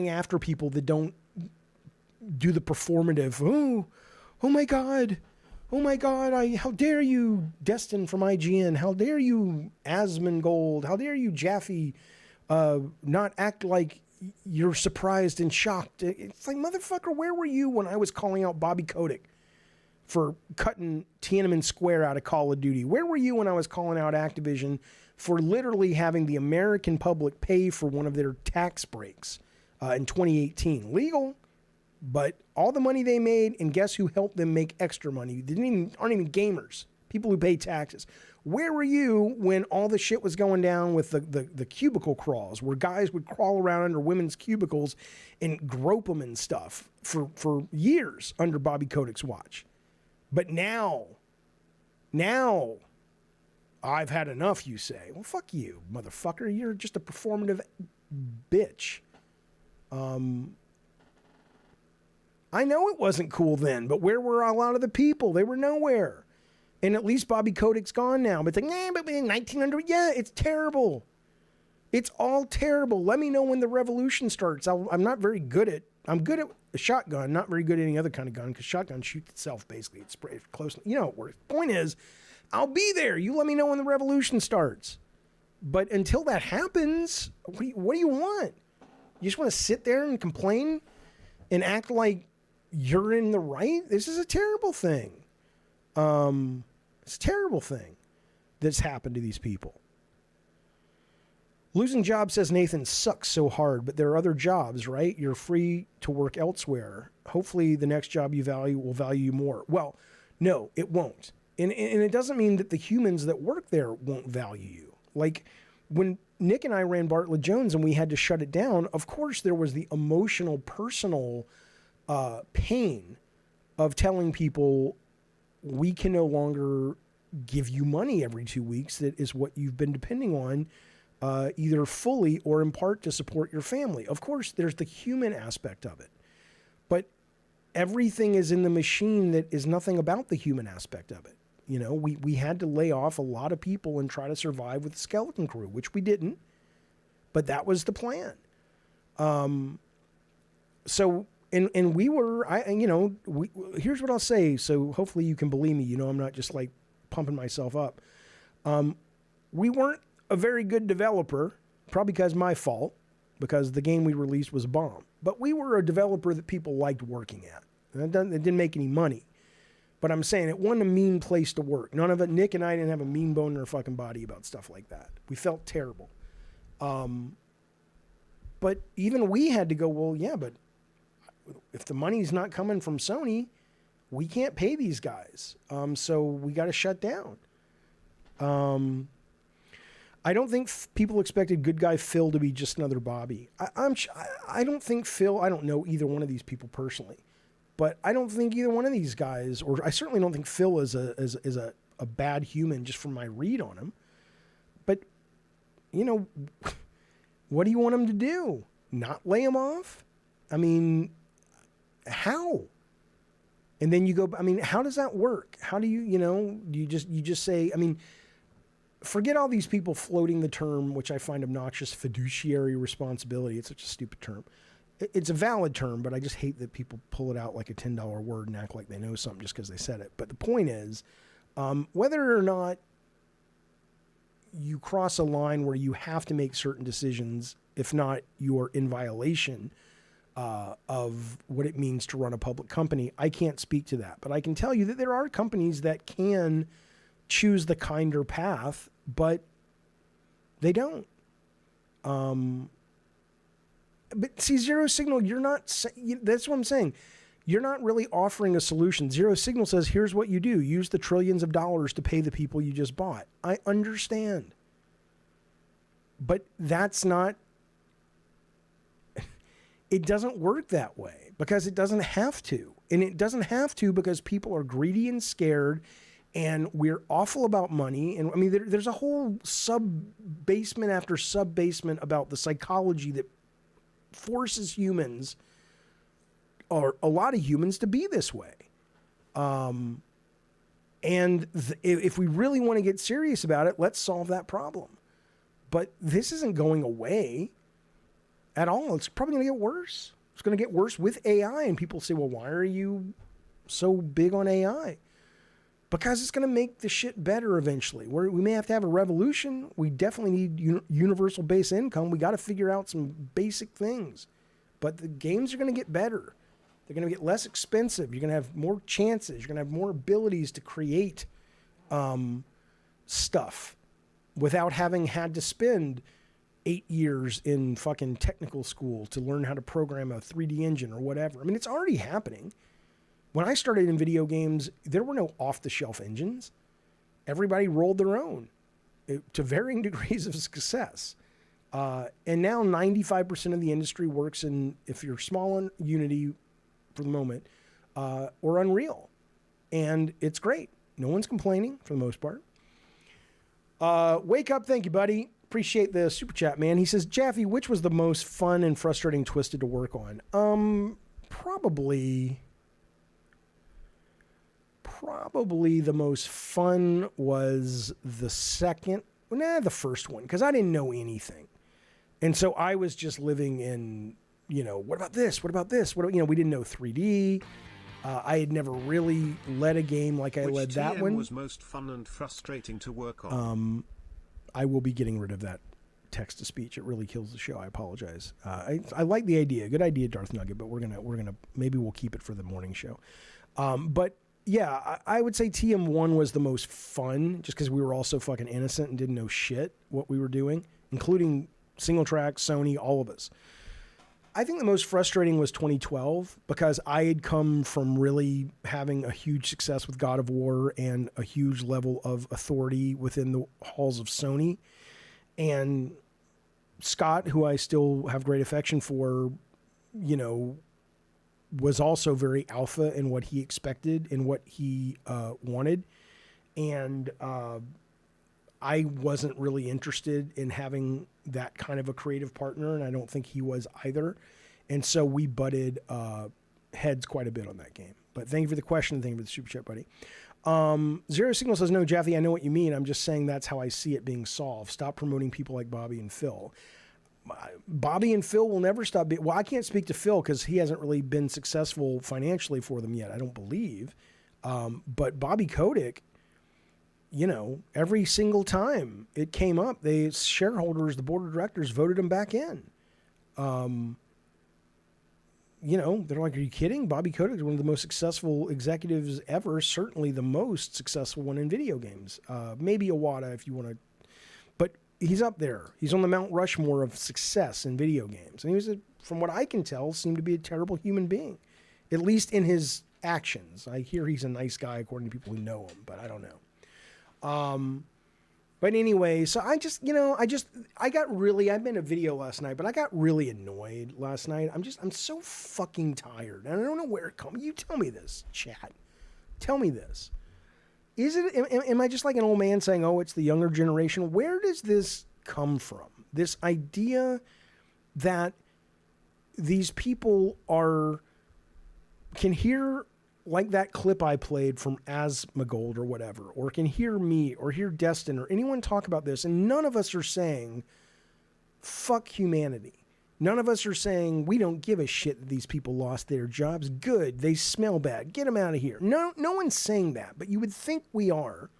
after people that don't do the performative, oh my God, how dare you, Destin from IGN, how dare you, Asmongold, how dare you, Jaffe, not act like you're surprised and shocked. It's like, motherfucker, where were you when I was calling out Bobby Kotick for cutting Tiananmen Square out of Call of Duty? Where were you when I was calling out Activision for literally having the American public pay for one of their tax breaks in 2018? Legal, but all the money they made, and guess who helped them make extra money? Aren't even gamers, people who pay taxes. Where were you when all the shit was going down with the cubicle crawls, where guys would crawl around under women's cubicles and grope them and stuff for years under Bobby Kotick's watch? But now, I've had enough, you say. Well, fuck you, motherfucker. You're just a performative bitch. I know it wasn't cool then, but where were a lot of the people? They were nowhere. And at least Bobby Kotick's gone now. But it's like, but in 1900, yeah, it's terrible. It's all terrible. Let me know when the revolution starts. I'm not very good at, I'm good at a shotgun, not very good at any other kind of gun, because shotgun shoots itself, basically. It's close. Where the point is, I'll be there. You let me know when the revolution starts. But until that happens, what do you want? You just want to sit there and complain and act like you're in the right? This is a terrible thing. It's a terrible thing that's happened to these people. Losing jobs, says Nathan, sucks so hard, but there are other jobs, right? You're free to work elsewhere. Hopefully the next job you value will value you more. Well, no, it won't. And it doesn't mean that the humans that work there won't value you. Like when Nick and I ran Bartlett Jones and we had to shut it down, of course there was the emotional, personal pain of telling people, we can no longer give you money every 2 weeks. That is what you've been depending on, either fully or in part to support your family. Of course, there's the human aspect of it. But everything is in the machine that is nothing about the human aspect of it. We had to lay off a lot of people and try to survive with the skeleton crew, which we didn't. But that was the plan. And we were, here's what I'll say. So hopefully you can believe me. I'm not just like pumping myself up. We weren't a very good developer, probably because my fault, because the game we released was a bomb. But we were a developer that people liked working at. And it didn't make any money. But I'm saying it wasn't a mean place to work. None of it, Nick and I didn't have a mean bone in our fucking body about stuff like that. We felt terrible. But even we had to go, well, yeah, but if the money's not coming from Sony, we can't pay these guys. So we got to shut down. I don't think people expected good guy Phil to be just another Bobby. I don't think Phil, I don't know either one of these people personally, but I don't think either one of these guys, or I certainly don't think Phil is a bad human just from my read on him. But, what do you want him to do? Not lay him off? I mean, how? And then you go, how does that work? How do you just say, forget all these people floating the term, which I find obnoxious, fiduciary responsibility. It's such a stupid term. It's a valid term, but I just hate that people pull it out like a $10 word and act like they know something just because they said it. But the point is, whether or not you cross a line where you have to make certain decisions, if not, you're in violation of what it means to run a public company, I can't speak to that. But I can tell you that there are companies that can choose the kinder path, but they don't. But see, Zero Signal, that's what I'm saying. You're not really offering a solution. Zero Signal says, here's what you do. Use the trillions of dollars to pay the people you just bought. I understand. But that's not, it doesn't work that way because it doesn't have to. And it doesn't have to because people are greedy and scared And we're awful about money. And I mean, there's a whole sub-basement after sub-basement about the psychology that forces humans, or a lot of humans, to be this way. And if we really want to get serious about it, let's solve that problem. But this isn't going away at all. It's probably going to get worse. It's going to get worse with AI. And people say, well, why are you so big on AI? Because it's going to make the shit better eventually. We may have to have a revolution. We definitely need universal base income. We got to figure out some basic things. But the games are going to get better. They're going to get less expensive. You're going to have more chances. You're going to have more abilities to create stuff without having had to spend 8 years in fucking technical school to learn how to program a 3D engine or whatever. I mean, it's already happening. When I started in video games, there were no off-the-shelf engines. Everybody rolled their own to varying degrees of success. And now 95% of the industry works in, if you're small on Unity for the moment, or Unreal. And it's great. No one's complaining for the most part. Wake up. Thank you, buddy. Appreciate the super chat, man. He says, Jaffe, which was the most fun and frustrating Twisted to work on? Probably the most fun was the first one, because I didn't know anything. And so I was just living in, what about this? What about this? We didn't know 3D. I had never really led a game like I led that one. Which was most fun and frustrating to work on? I will be getting rid of that text to speech. It really kills the show. I apologize. I like the idea. Good idea, Darth Nugget, but we're gonna maybe we'll keep it for the morning show. But yeah, I would say TM1 was the most fun, just because we were all so fucking innocent and didn't know shit what we were doing, including single track, Sony, all of us. I think the most frustrating was 2012, because I had come from really having a huge success with God of War and a huge level of authority within the halls of Sony. And Scott, who I still have great affection for, was also very alpha in what he expected and what he wanted. And I wasn't really interested in having that kind of a creative partner, and I don't think he was either. And so we butted heads quite a bit on that game. But thank you for the question. Thank you for the super chat, buddy. Zero Signal says, no, Jaffe, I know what you mean. I'm just saying that's how I see it being solved. Stop promoting people like Bobby and Phil. Bobby and Phil will never stop being... Well, I can't speak to Phil because he hasn't really been successful financially for them yet, I don't believe. But Bobby Kotick, every single time it came up, the shareholders, the board of directors voted him back in. They're like, are you kidding? Bobby Kotick is one of the most successful executives ever, certainly the most successful one in video games. Maybe Iwata if you want to, but he's up there. He's on the Mount Rushmore of success in video games. And he was, from what I can tell, seemed to be a terrible human being, at least in his actions. I hear he's a nice guy according to people who know him, but I don't know. But anyway, so I've been a video last night, but I got really annoyed last night. I'm so fucking tired. And I don't know where it comes. You tell me this, chat. Tell me this. Am I just like an old man saying, oh, it's the younger generation? Where does this come from? This idea that these people can hear, like that clip I played from Asmongold or whatever, or can hear me or hear Destin or anyone talk about this, and none of us are saying, fuck humanity. None of us are saying, we don't give a shit that these people lost their jobs. Good, they smell bad. Get them out of here. No one's saying that, but you would think we are,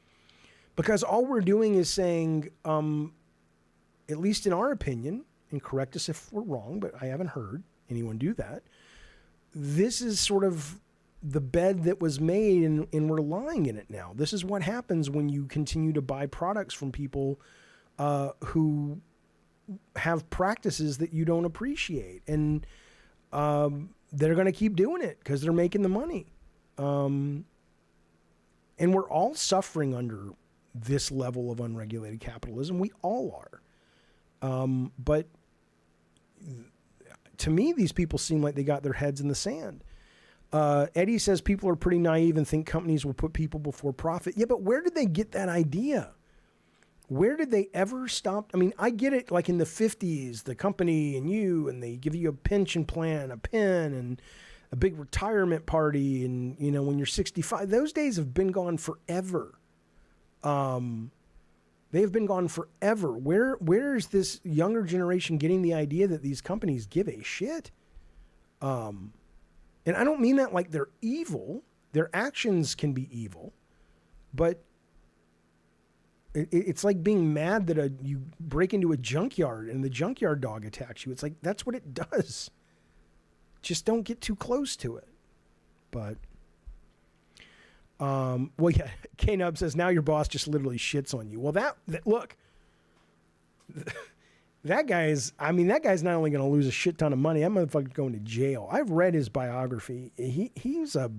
because all we're doing is saying, at least in our opinion, and correct us if we're wrong, but I haven't heard anyone do that, this is sort of the bed that was made, and we're lying in it now. This is what happens when you continue to buy products from people who have practices that you don't appreciate. And they're going to keep doing it because they're making the money. And we're all suffering under this level of unregulated capitalism. We all are. But to me, these people seem like they got their heads in the sand. Eddie says people are pretty naive and think companies will put people before profit. Yeah, but where did they get that idea? Where did they ever stop? I mean, I get it, like in the 50s, the company and they give you a pension plan, a pen, and a big retirement party. And, you know, when you're 65, those days have been gone forever. They have been gone forever. Where is this younger generation getting the idea that these companies give a shit? And I don't mean that like they're evil. Their actions can be evil, but it's like being mad that you break into a junkyard and the junkyard dog attacks you. It's like, that's what it does. Just don't get too close to it. But, well, yeah, K-Nub says, now your boss just literally shits on you. Well, that look, that guy's not only going to lose a shit ton of money, that motherfucker's going to jail. I've read his biography. He's a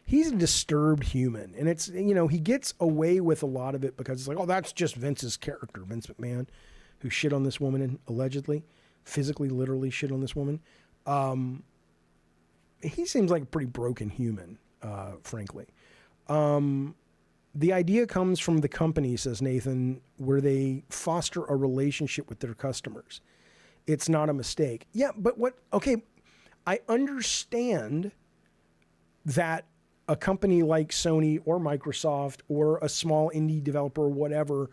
disturbed human. And it's, you know, he gets away with a lot of it because it's like, oh, that's just Vince's character, Vince McMahon, who shit on this woman and allegedly, physically, literally shit on this woman. He seems like a pretty broken human, frankly. The idea comes from the company, says Nathan, where they foster a relationship with their customers. It's not a mistake. Yeah, but okay, I understand that a company like Sony or Microsoft or a small indie developer or whatever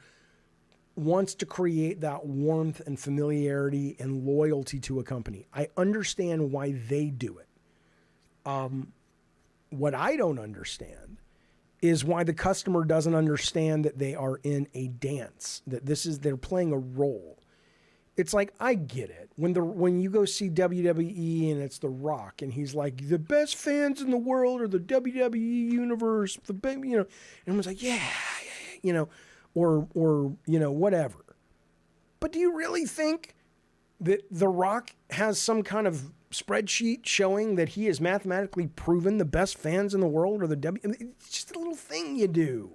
wants to create that warmth and familiarity and loyalty to a company. I understand why they do it. What I don't understand is why the customer doesn't understand that they are in a dance, that they're playing a role. It's like, I get it. When you go see WWE and it's The Rock and he's like, the best fans in the world are the WWE universe, you know, and everyone's like, yeah, you know, or, you know, whatever. But do you really think that The Rock has some kind of spreadsheet showing that he has mathematically proven the best fans in the world are the I mean, it's just a little thing you do.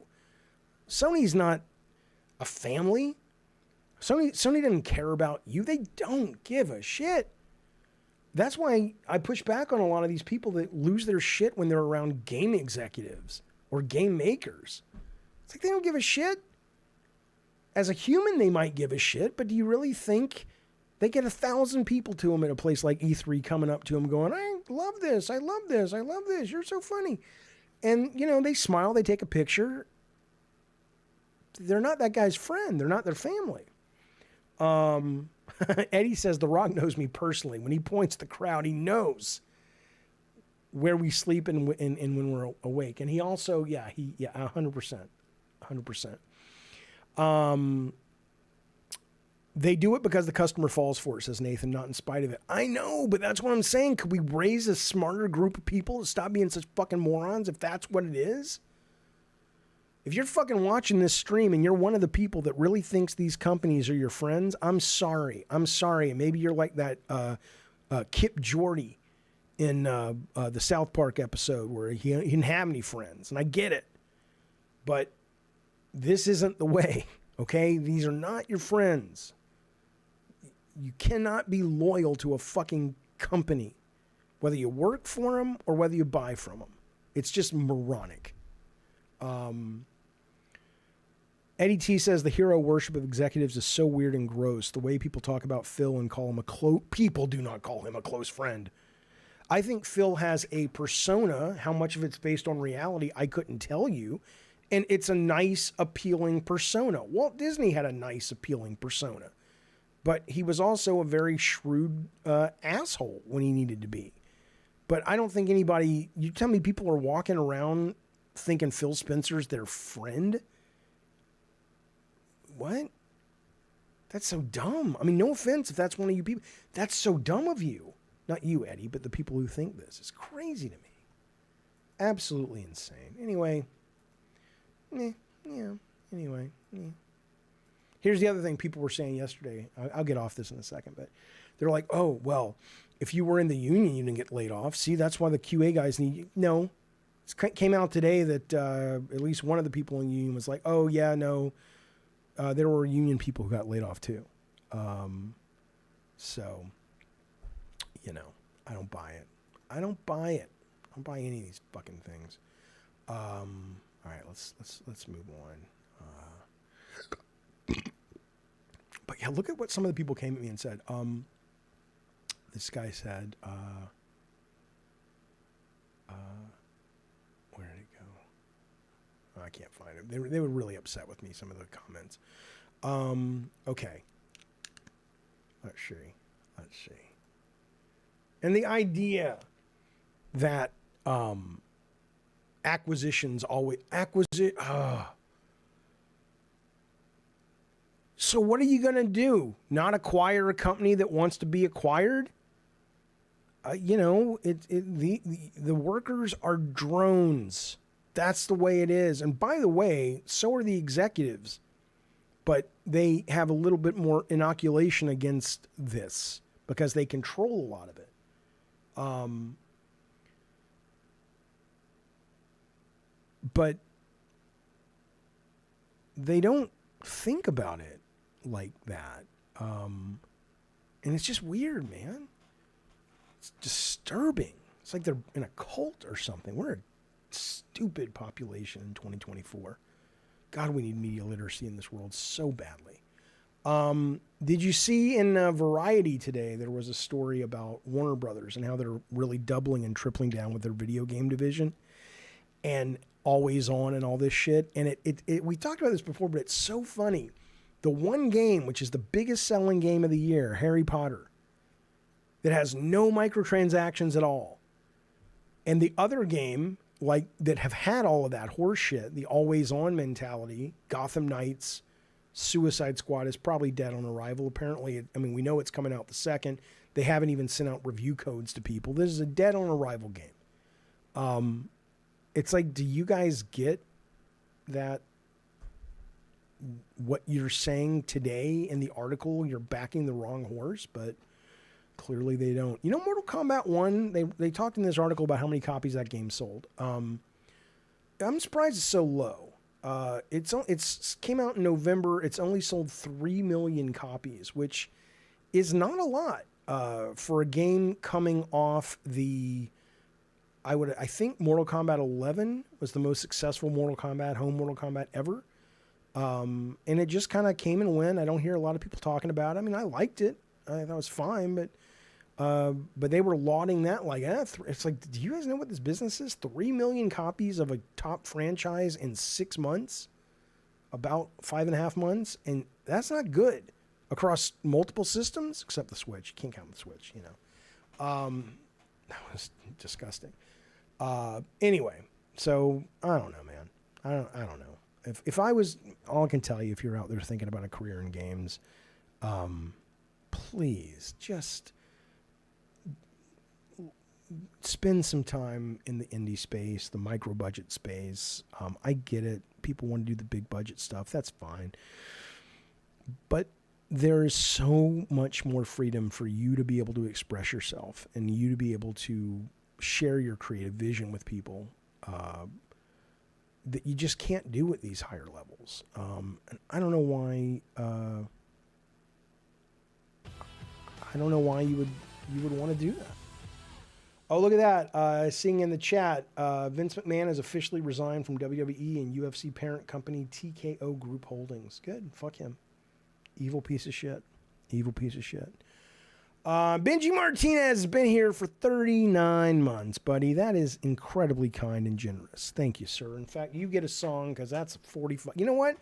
Sony's not a family. Sony doesn't care about you. They don't give a shit. That's why I push back on a lot of these people that lose their shit when they're around game executives or game makers. It's like they don't give a shit. As a human, they might give a shit, but do you really think they get 1,000 people to them at a place like E3 coming up to them going, I love this, I love this, I love this, you're so funny. And, you know, they smile, they take a picture. They're not that guy's friend. They're not their family. Eddie says, The Rock knows me personally. When he points at the crowd, he knows where we sleep and when we're awake. And he also, 100%. 100%. They do it because the customer falls for it, says Nathan, not in spite of it. I know, but that's what I'm saying. Could we raise a smarter group of people to stop being such fucking morons if that's what it is? If you're fucking watching this stream and you're one of the people that really thinks these companies are your friends, I'm sorry. I'm sorry. And maybe you're like that Kip Jordy in the South Park episode where he didn't have any friends. And I get it. But this isn't the way, okay? These are not your friends. You cannot be loyal to a fucking company, whether you work for them or whether you buy from them. It's just moronic. Eddie T says the hero worship of executives is so weird and gross. The way people talk about Phil and call him people do not call him a close friend. I think Phil has a persona. How much of it's based on reality, I couldn't tell you. And it's a nice, appealing persona. Walt Disney had a nice, appealing persona. But he was also a very shrewd asshole when he needed to be. But I don't think anybody... You tell me people are walking around thinking Phil Spencer's their friend? What? That's so dumb. I mean, no offense if that's one of you people. That's so dumb of you. Not you, Eddie, but the people who think this. It's crazy to me. Absolutely insane. Anyway. Here's the other thing people were saying yesterday. I'll get off this in a second, but they're like, oh, well, if you were in the union, you didn't get laid off. See, that's why the QA guys need you. No. It came out today that at least one of the people in the union was like, oh, yeah, no. There were union people who got laid off too. So, you know, I don't buy it. Don't buy any of these fucking things. All right, let's move on. But yeah, look at what some of the people came at me and said. This guy said, where did it go? Oh, I can't find it. They were really upset with me, some of the comments. Okay. Let's see. And the idea that acquisitions always So what are you going to do? Not acquire a company that wants to be acquired? The workers are drones. That's the way it is. And by the way, so are the executives. But they have a little bit more inoculation against this because they control a lot of it. But they don't think about it like that. And it's just weird, man. It's disturbing. It's like they're in a cult or something. We're a stupid population in 2024. God, we need media literacy in this world so badly. Did you see in Variety today, there was a story about Warner Brothers and how they're really doubling and tripling down with their video game division and Always On and all this shit. And we talked about this before, but it's so funny. The one game, which is the biggest selling game of the year, Harry Potter, that has no microtransactions at all. And the other game, like, that have had all of that horse shit, the Always On mentality, Gotham Knights, Suicide Squad is probably dead on arrival. Apparently, we know it's coming out the second. They haven't even sent out review codes to people. This is a dead on arrival game. It's like, do you guys get that what you're saying today in the article, you're backing the wrong horse? But clearly they don't. You know, Mortal Kombat 1, they talked in this article about how many copies that game sold. I'm surprised it's so low. It's came out in November. It's only sold 3 million copies, which is not a lot for a game coming off the... I think Mortal Kombat 11 was the most successful home Mortal Kombat ever. And it just kind of came and went. I don't hear a lot of people talking about it. I mean, I liked it. I thought it was fine, but they were lauding that like, it's like, do you guys know what this business is? 3 million copies of a top franchise in 6 months, about 5.5 months. And that's not good across multiple systems, except the Switch. You can't count the Switch, you know. That was disgusting. Anyway, so I don't know, man. I don't know. If I was, all I can tell you, if you're out there thinking about a career in games, please just spend some time in the indie space, the micro budget space. I get it. People want to do the big budget stuff. That's fine. But there is so much more freedom for you to be able to express yourself and you to be able to share your creative vision with people that you just can't do at these higher levels. And I don't know why. I don't know why you would want to do that. Oh, look at that! Seeing in the chat, Vince McMahon has officially resigned from WWE and UFC parent company TKO Group Holdings. Good, fuck him. Evil piece of shit. Evil piece of shit. Benji Martinez has been here for 39 months, buddy. That is incredibly kind and generous. Thank you, sir. In fact, you get a song because that's 45. You know what?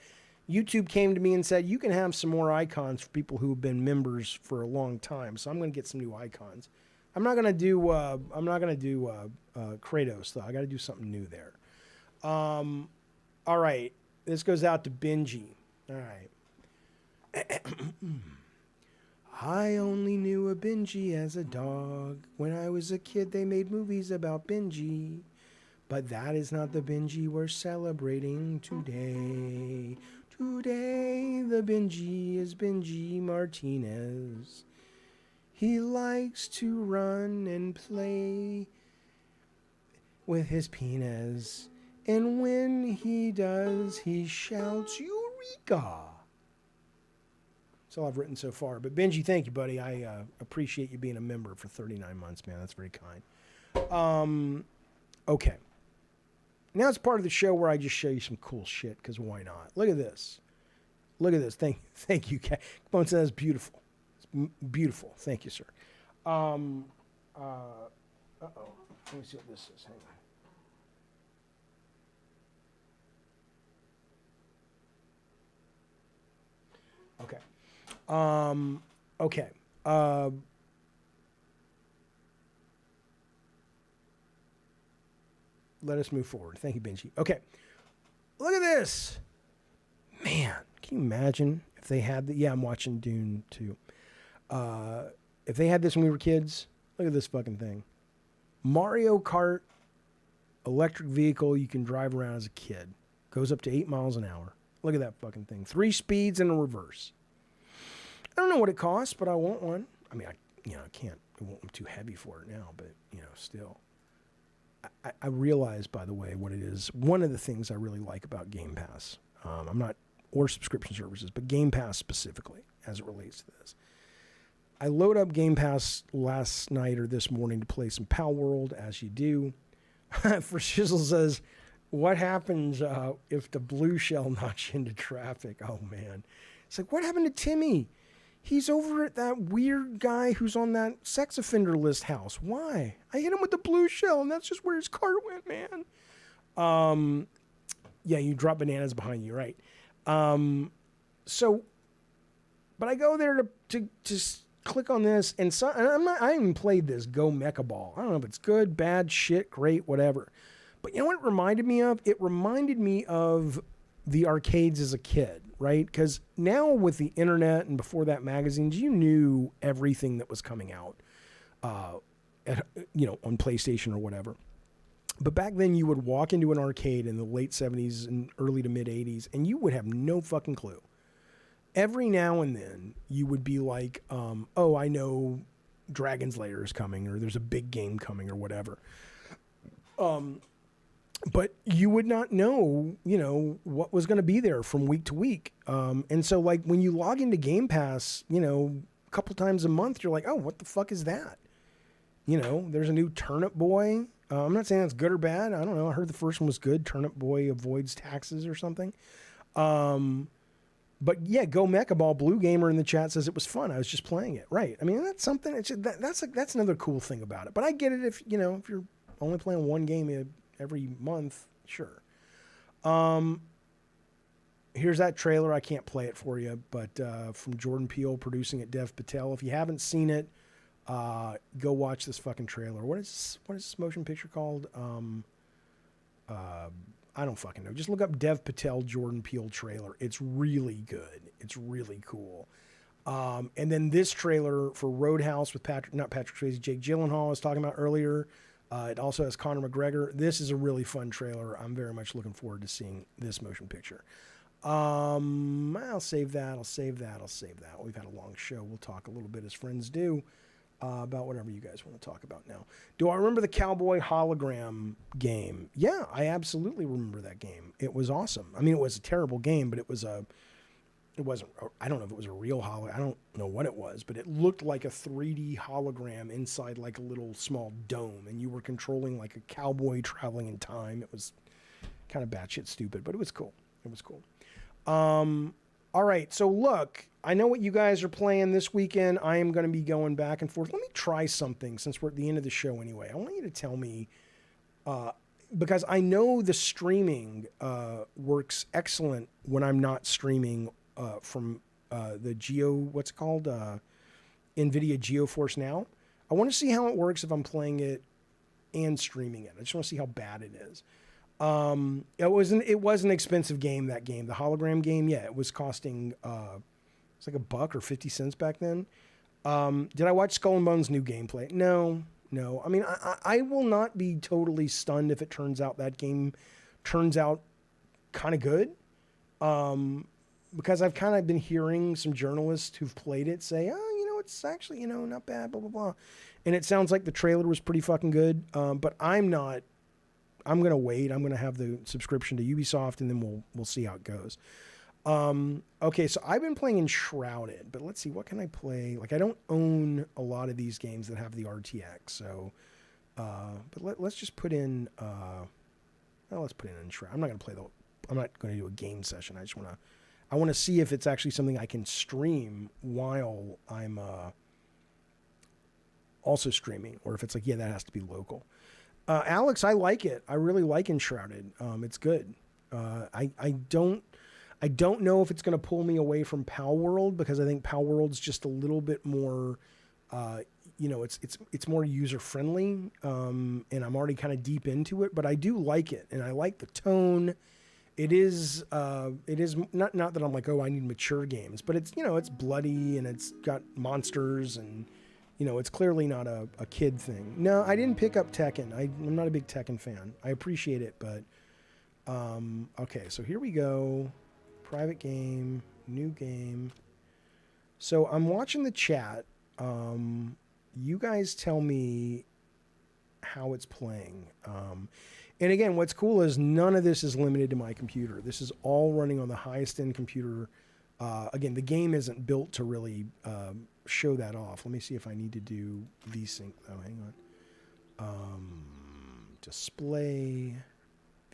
YouTube came to me and said, you can have some more icons for people who have been members for a long time. So I'm going to get some new icons. I'm not going to do Kratos, though. I got to do something new there. All right. This goes out to Benji. All right. I only knew a Benji as a dog. When I was a kid, they made movies about Benji. But that is not the Benji we're celebrating today. Today, the Benji is Benji Martinez. He likes to run and play with his penis. And when he does, he shouts, Eureka! That's all I've written so far. But Benji, thank you, buddy. I appreciate you being a member for 39 months, man. That's very kind. Okay. Now it's part of the show where I just show you some cool shit, because why not? Look at this. Look at this. Thank you, Kat. Bone says beautiful. It's beautiful. Thank you, sir. Uh-oh. Let me see what this is. Hang on. Okay. Let us move forward. Thank you, Benji. Okay. Look at this. Man, can you imagine if they had the... Yeah, I'm watching Dune 2. If they had this when we were kids, look at this fucking thing. Mario Kart electric vehicle you can drive around as a kid. Goes up to 8 miles an hour. Look at that fucking thing. 3 speeds and a reverse. I don't know what it costs, but I want one. I mean, I can't. I'm too heavy for it now, but, still. I realize, by the way, what it is. One of the things I really like about Game Pass, or subscription services, but Game Pass specifically, as it relates to this. I load up Game Pass last night or this morning to play some Palworld, as you do. For Shizzle says, what happens if the blue shell knocks you into traffic? Oh, man. It's like, what happened to Timmy? He's over at that weird guy who's on that sex offender list house. Why? I hit him with the blue shell, and that's just where his cart went, man. Yeah, you drop bananas behind you, right? But I go there to click on this, and I haven't played this Go Mecha Ball. I don't know if it's good, bad, shit, great, whatever. But you know what it reminded me of? It reminded me of the arcades as a kid, right? Because now with the internet and before that magazines, you knew everything that was coming out, on PlayStation or whatever. But back then you would walk into an arcade in the late 70s and early to mid 80s, and you would have no fucking clue. Every now and then you would be like, I know Dragon's Lair is coming, or there's a big game coming, or whatever. But you would not know, what was going to be there from week to week. And so, like, when you log into Game Pass, a couple times a month, you're like, oh, what the fuck is that? There's a new Turnip Boy. I'm not saying that's good or bad. I don't know. I heard the first one was good. Turnip Boy avoids taxes or something. But yeah, Go Mecha Ball, Blue Gamer in the chat says it was fun. I was just playing it. Right. I mean, that's something. That's another cool thing about it. But I get it if you're only playing one game every month, sure. Here's that trailer. I can't play it for you, but from Jordan Peele producing it, Dev Patel. If you haven't seen it, go watch this fucking trailer. What is this motion picture called? I don't fucking know. Just look up Dev Patel Jordan Peele trailer. It's really good. It's really cool. And then this trailer for Roadhouse with Jake Gyllenhaal I was talking about earlier. It also has Conor McGregor. This is a really fun trailer. I'm very much looking forward to seeing this motion picture. I'll save that. We've had a long show. We'll talk a little bit as friends do about whatever you guys want to talk about now. Do I remember the Cowboy hologram game? Yeah, I absolutely remember that game. It was awesome. I mean, it was a terrible game, but it wasn't, I don't know if it was a real hologram. I don't know what it was, but it looked like a 3D hologram inside like a little small dome, and you were controlling like a cowboy traveling in time. It was kind of batshit stupid, but it was cool. All right, so look, I know what you guys are playing this weekend. I am going to be going back and forth. Let me try something since we're at the end of the show anyway. I want you to tell me, because I know the streaming works excellent when I'm not streaming from the what's it called? NVIDIA GeoForce Now. I want to see how it works if I'm playing it and streaming it. I just want to see how bad it is. It was an expensive game, that game. The hologram game, yeah, it was costing, it's like $1 or 50 cents back then. Did I watch Skull and Bones' new gameplay? No. I mean, I will not be totally stunned if it turns out that game turns out kind of good. Because I've kind of been hearing some journalists who've played it say, it's actually, not bad, blah, blah, blah. And it sounds like the trailer was pretty fucking good. But I'm not. I'm going to wait. I'm going to have the subscription to Ubisoft, and then we'll see how it goes. Okay, so I've been playing Enshrouded, but let's see, what can I play? Like, I don't own a lot of these games that have the RTX, so But let's just put in. Well, let's put in Enshrouded. I'm not going to play the. I'm not going to do a game session. I want to see if it's actually something I can stream while I'm also streaming, or if it's like, yeah, that has to be local. Alex, I like it. I really like Enshrouded. It's good. I don't know if it's going to pull me away from Palworld, because I think Palworld's just a little bit more, it's more user friendly, and I'm already kind of deep into it. But I do like it, and I like the tone. It is not that I'm like, oh, I need mature games, but it's it's bloody and it's got monsters and it's clearly not a kid thing. No, I didn't pick up Tekken. I'm not a big Tekken fan. I appreciate it, but okay, so here we go. Private game, new game. So I'm watching the chat. You guys tell me how it's playing. And again, what's cool is none of this is limited to my computer. This is all running on the highest end computer. Again, the game isn't built to really show that off. Let me see if I need to do VSync. Oh, hang on. Display.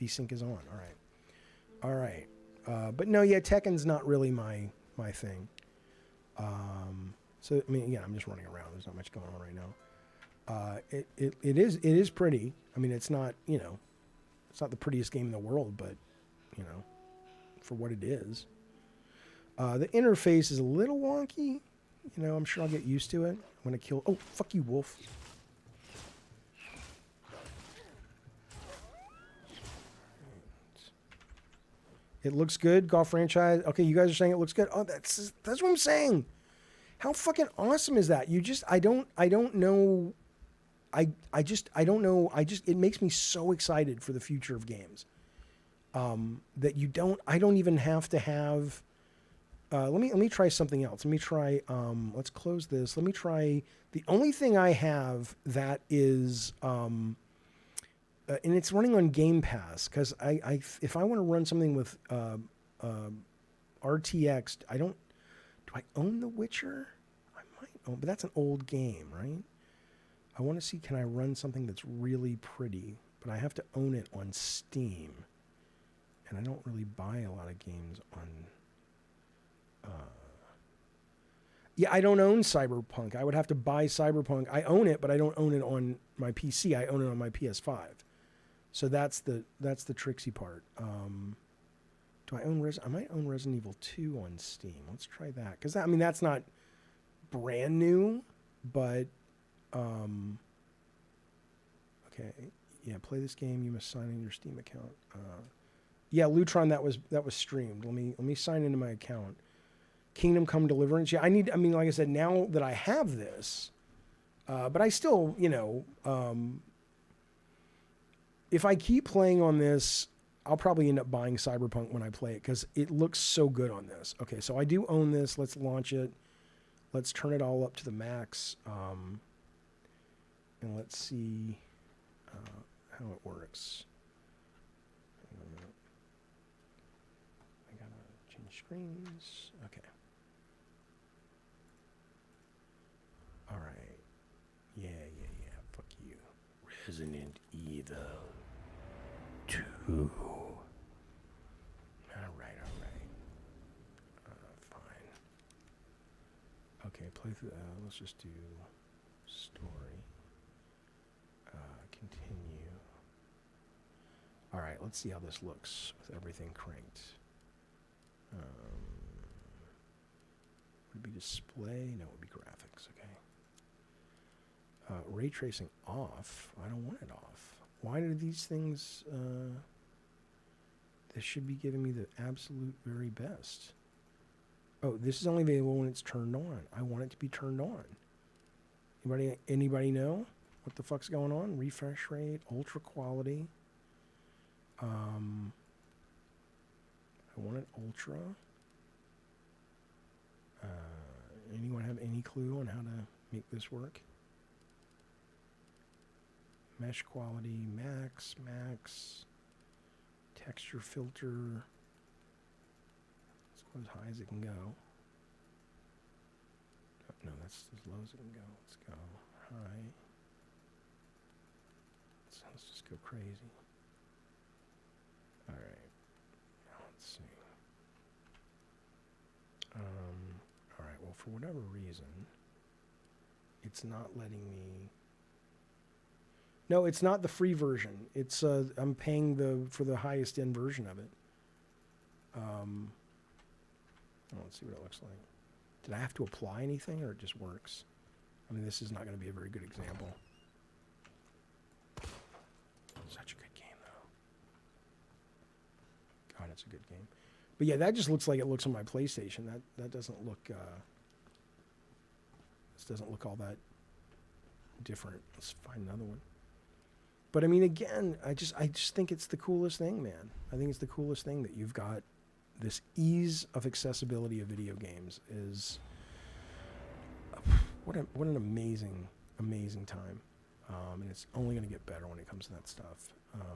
VSync is on. All right. But no, yeah, Tekken's not really my thing. So I mean, again, I'm just running around. There's not much going on right now. It is pretty. I mean, it's not it's not the prettiest game in the world, but for what it is. The interface is a little wonky. I'm sure I'll get used to it. I'm gonna kill. Oh, fuck you, wolf. It looks good. Golf franchise. Okay, you guys are saying it looks good. Oh, that's what I'm saying. How fucking awesome is that? I don't know. It makes me so excited for the future of games. That I don't even have to have, let me try something else. Let me try, let's close this. Let me try, the only thing I have that is, and it's running on Game Pass, because if I want to run something with RTX, do I own The Witcher? I might own, but that's an old game, right? I want to see, can I run something that's really pretty, but I have to own it on Steam. And I don't really buy a lot of games on... Yeah, I don't own Cyberpunk. I would have to buy Cyberpunk. I own it, but I don't own it on my PC. I own it on my PS5. So that's the tricksy part. Do I own I might own Resident Evil 2 on Steam. Let's try that. Because, that's not brand new, but... okay. Yeah, play this game. You must sign in your Steam account. Yeah, Lutron, that was streamed. Let me sign into my account. Kingdom Come Deliverance. Yeah, like I said, now that I have this, but I still, if I keep playing on this, I'll probably end up buying Cyberpunk when I play it, because it looks so good on this. Okay, so I do own this. Let's launch it. Let's turn it all up to the max. And let's see how it works. I gotta change screens. Okay. All right. Yeah. Fuck you. Resident Evil 2. All right. Fine. Okay, play through. Let's just do story. Continue. All right, let's see how this looks with everything cranked. Would it be display? No, it would be graphics. Okay. Ray tracing off. I don't want it off. Why do these things? This should be giving me the absolute very best. Oh, this is only available when it's turned on. I want it to be turned on. Anybody know what the fuck's going on? Refresh rate, ultra quality. I want it ultra. Anyone have any clue on how to make this work? Mesh quality, max. Texture filter. Let's go as high as it can go. No, that's as low as it can go. Let's go high. let's just go crazy. All right. Now let's see. All right. Well, for whatever reason, it's not letting me. No, it's not the free version. It's I'm paying for the highest end version of it. Let's see what it looks like. Did I have to apply anything, or it just works? I mean, this is not going to be a very good example. Such a good game, though. God, it's a good game. But yeah, that just looks like it looks on my PlayStation. That doesn't look. This doesn't look all that different. Let's find another one. But I mean, again, I just think it's the coolest thing, man. I think it's the coolest thing that you've got. This ease of accessibility of video games is what an amazing time, and it's only going to get better when it comes to that stuff. All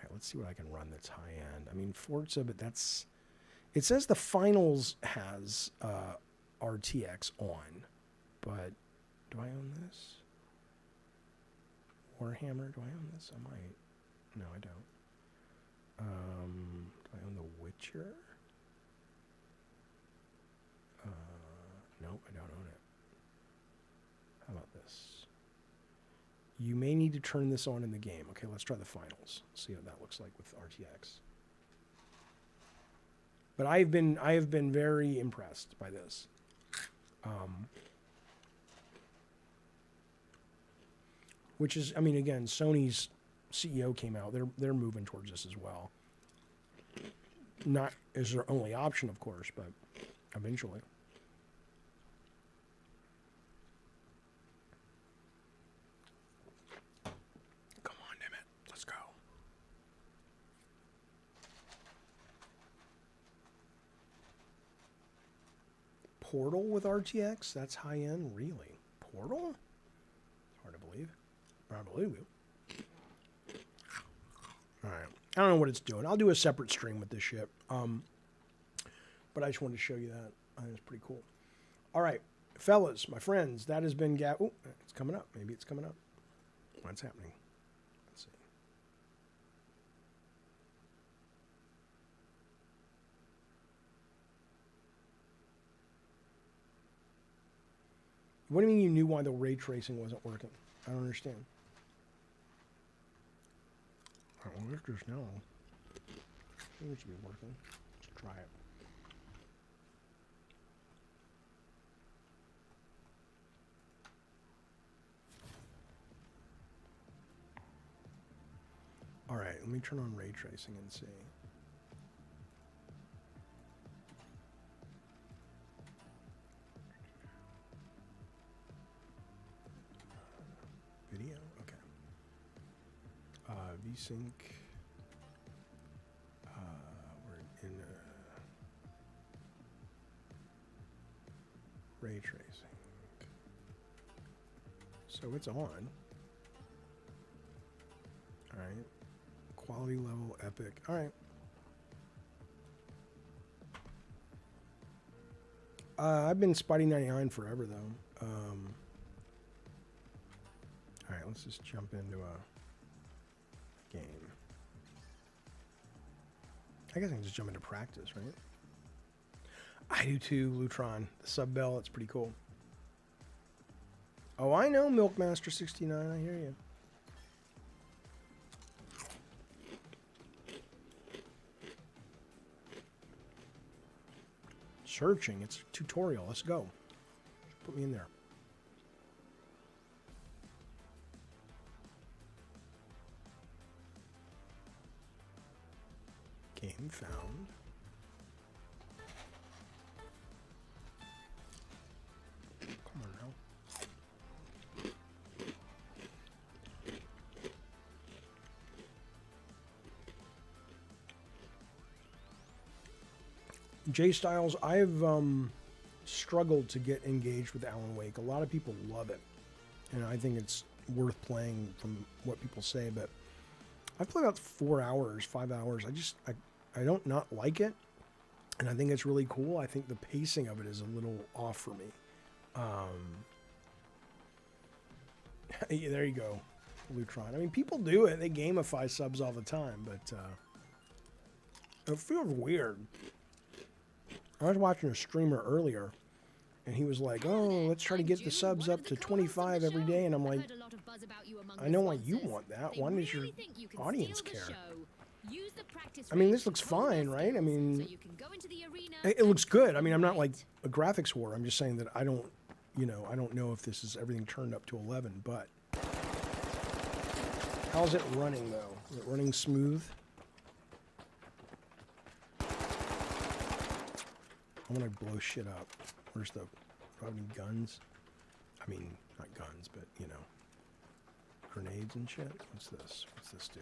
right, let's see what I can run that's high end. I mean, Forza, but it says the finals has RTX on, but do I own this? Warhammer, do I own this? I might. No, I don't. Do I own The Witcher? Nope, I don't own it. How about this? You may need to turn this on in the game. Okay, let's try the finals. See what that looks like with RTX. But I have been very impressed by this. Which is, I mean, again, Sony's CEO came out. They're moving towards this as well. Not as their only option, of course, but eventually. Come on, damn it. Let's go. Portal with RTX? That's high end? Really? Portal? It's hard to believe. I believe you. All right. I don't know what it's doing. I'll do a separate stream with this shit. But I just wanted to show you that. I think it's pretty cool. All right. Fellas, my friends, that has been Oh, it's coming up. Maybe it's coming up. What's happening? Let's see. What do you mean you knew why the ray tracing wasn't working? I don't understand. All right, well, let's just know. It should be working. Let's try it. All right, let me turn on ray tracing and see. Video, okay. VSync. We're in ray tracing. So it's on. All right. Quality level, epic. All right. I've been Spidey 99 forever, though. All right, let's just jump into a game. I guess I can just jump into practice, right? I do too, Lutron. The sub bell, it's pretty cool. Oh, I know, Milkmaster69. I hear you. Searching. It's a tutorial. Let's go. Put me in there. Game found. Come on now. Jay Styles, I've struggled to get engaged with Alan Wake. A lot of people love it, and I think it's worth playing from what people say, but I've played about 4 hours, 5 hours. I don't not like it, and I think it's really cool. I think the pacing of it is a little off for me. Yeah, there you go. Lutron. I mean, people do it. They gamify subs all the time, but it feels weird. I was watching a streamer earlier, and he was like, "Oh, let's try to get the subs up to 25 every day," and I'm like, "I know why you want that. Why does your audience care?" I mean, this looks fine, right? I mean, it looks good. I mean, I'm not like a graphics whore. I'm just saying that I don't know if this is everything turned up to 11, but how's it running though? Is it running smooth? I want to blow shit up. Where's the... Do I have any guns? I mean, not guns, but, you know, grenades and shit. What's this? What's this do?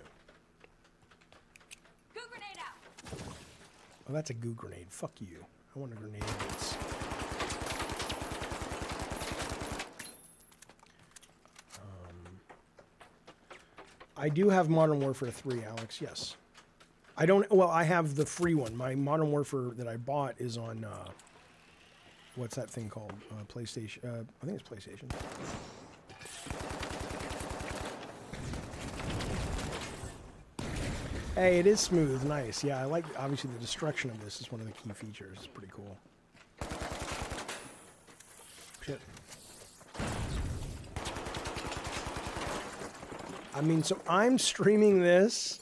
Goo grenade out! Oh, that's a goo grenade. Fuck you. I want a grenade that's... I do have Modern Warfare 3, Alex, yes. I don't... Well, I have the free one. My Modern Warfare that I bought is on... what's that thing called? PlayStation. I think it's PlayStation. Hey, it is smooth. Nice. Yeah, I like, obviously, the destruction of this is one of the key features. It's pretty cool. Shit. I mean, so I'm streaming this,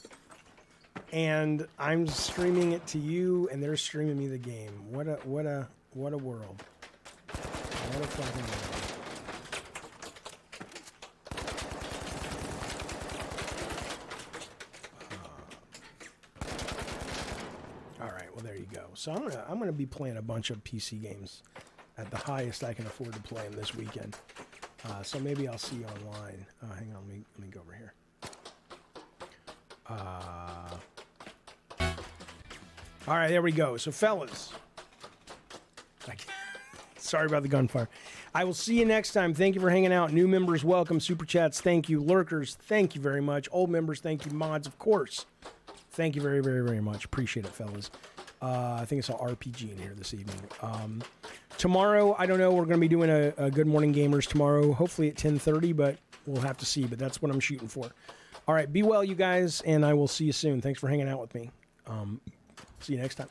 and I'm streaming it to you, and they're streaming me the game. What a world. What a fucking world. All right, well, there you go. So I'm gonna be playing a bunch of PC games at the highest I can afford to play them this weekend. So maybe I'll see you online. Hang on, let me go over here. All right, there we go. So, fellas, sorry about the gunfire. I will see you next time. Thank you for hanging out. New members, welcome. Super chats, thank you. Lurkers, thank you very much. Old members, thank you. Mods, of course. Thank you very, very, very much. Appreciate it, fellas. I think it's an RPG in here this evening. Tomorrow, I don't know. We're going to be doing a Good Morning Gamers tomorrow, hopefully at 10:30, but we'll have to see. But that's what I'm shooting for. All right, be well, you guys, and I will see you soon. Thanks for hanging out with me. See you next time.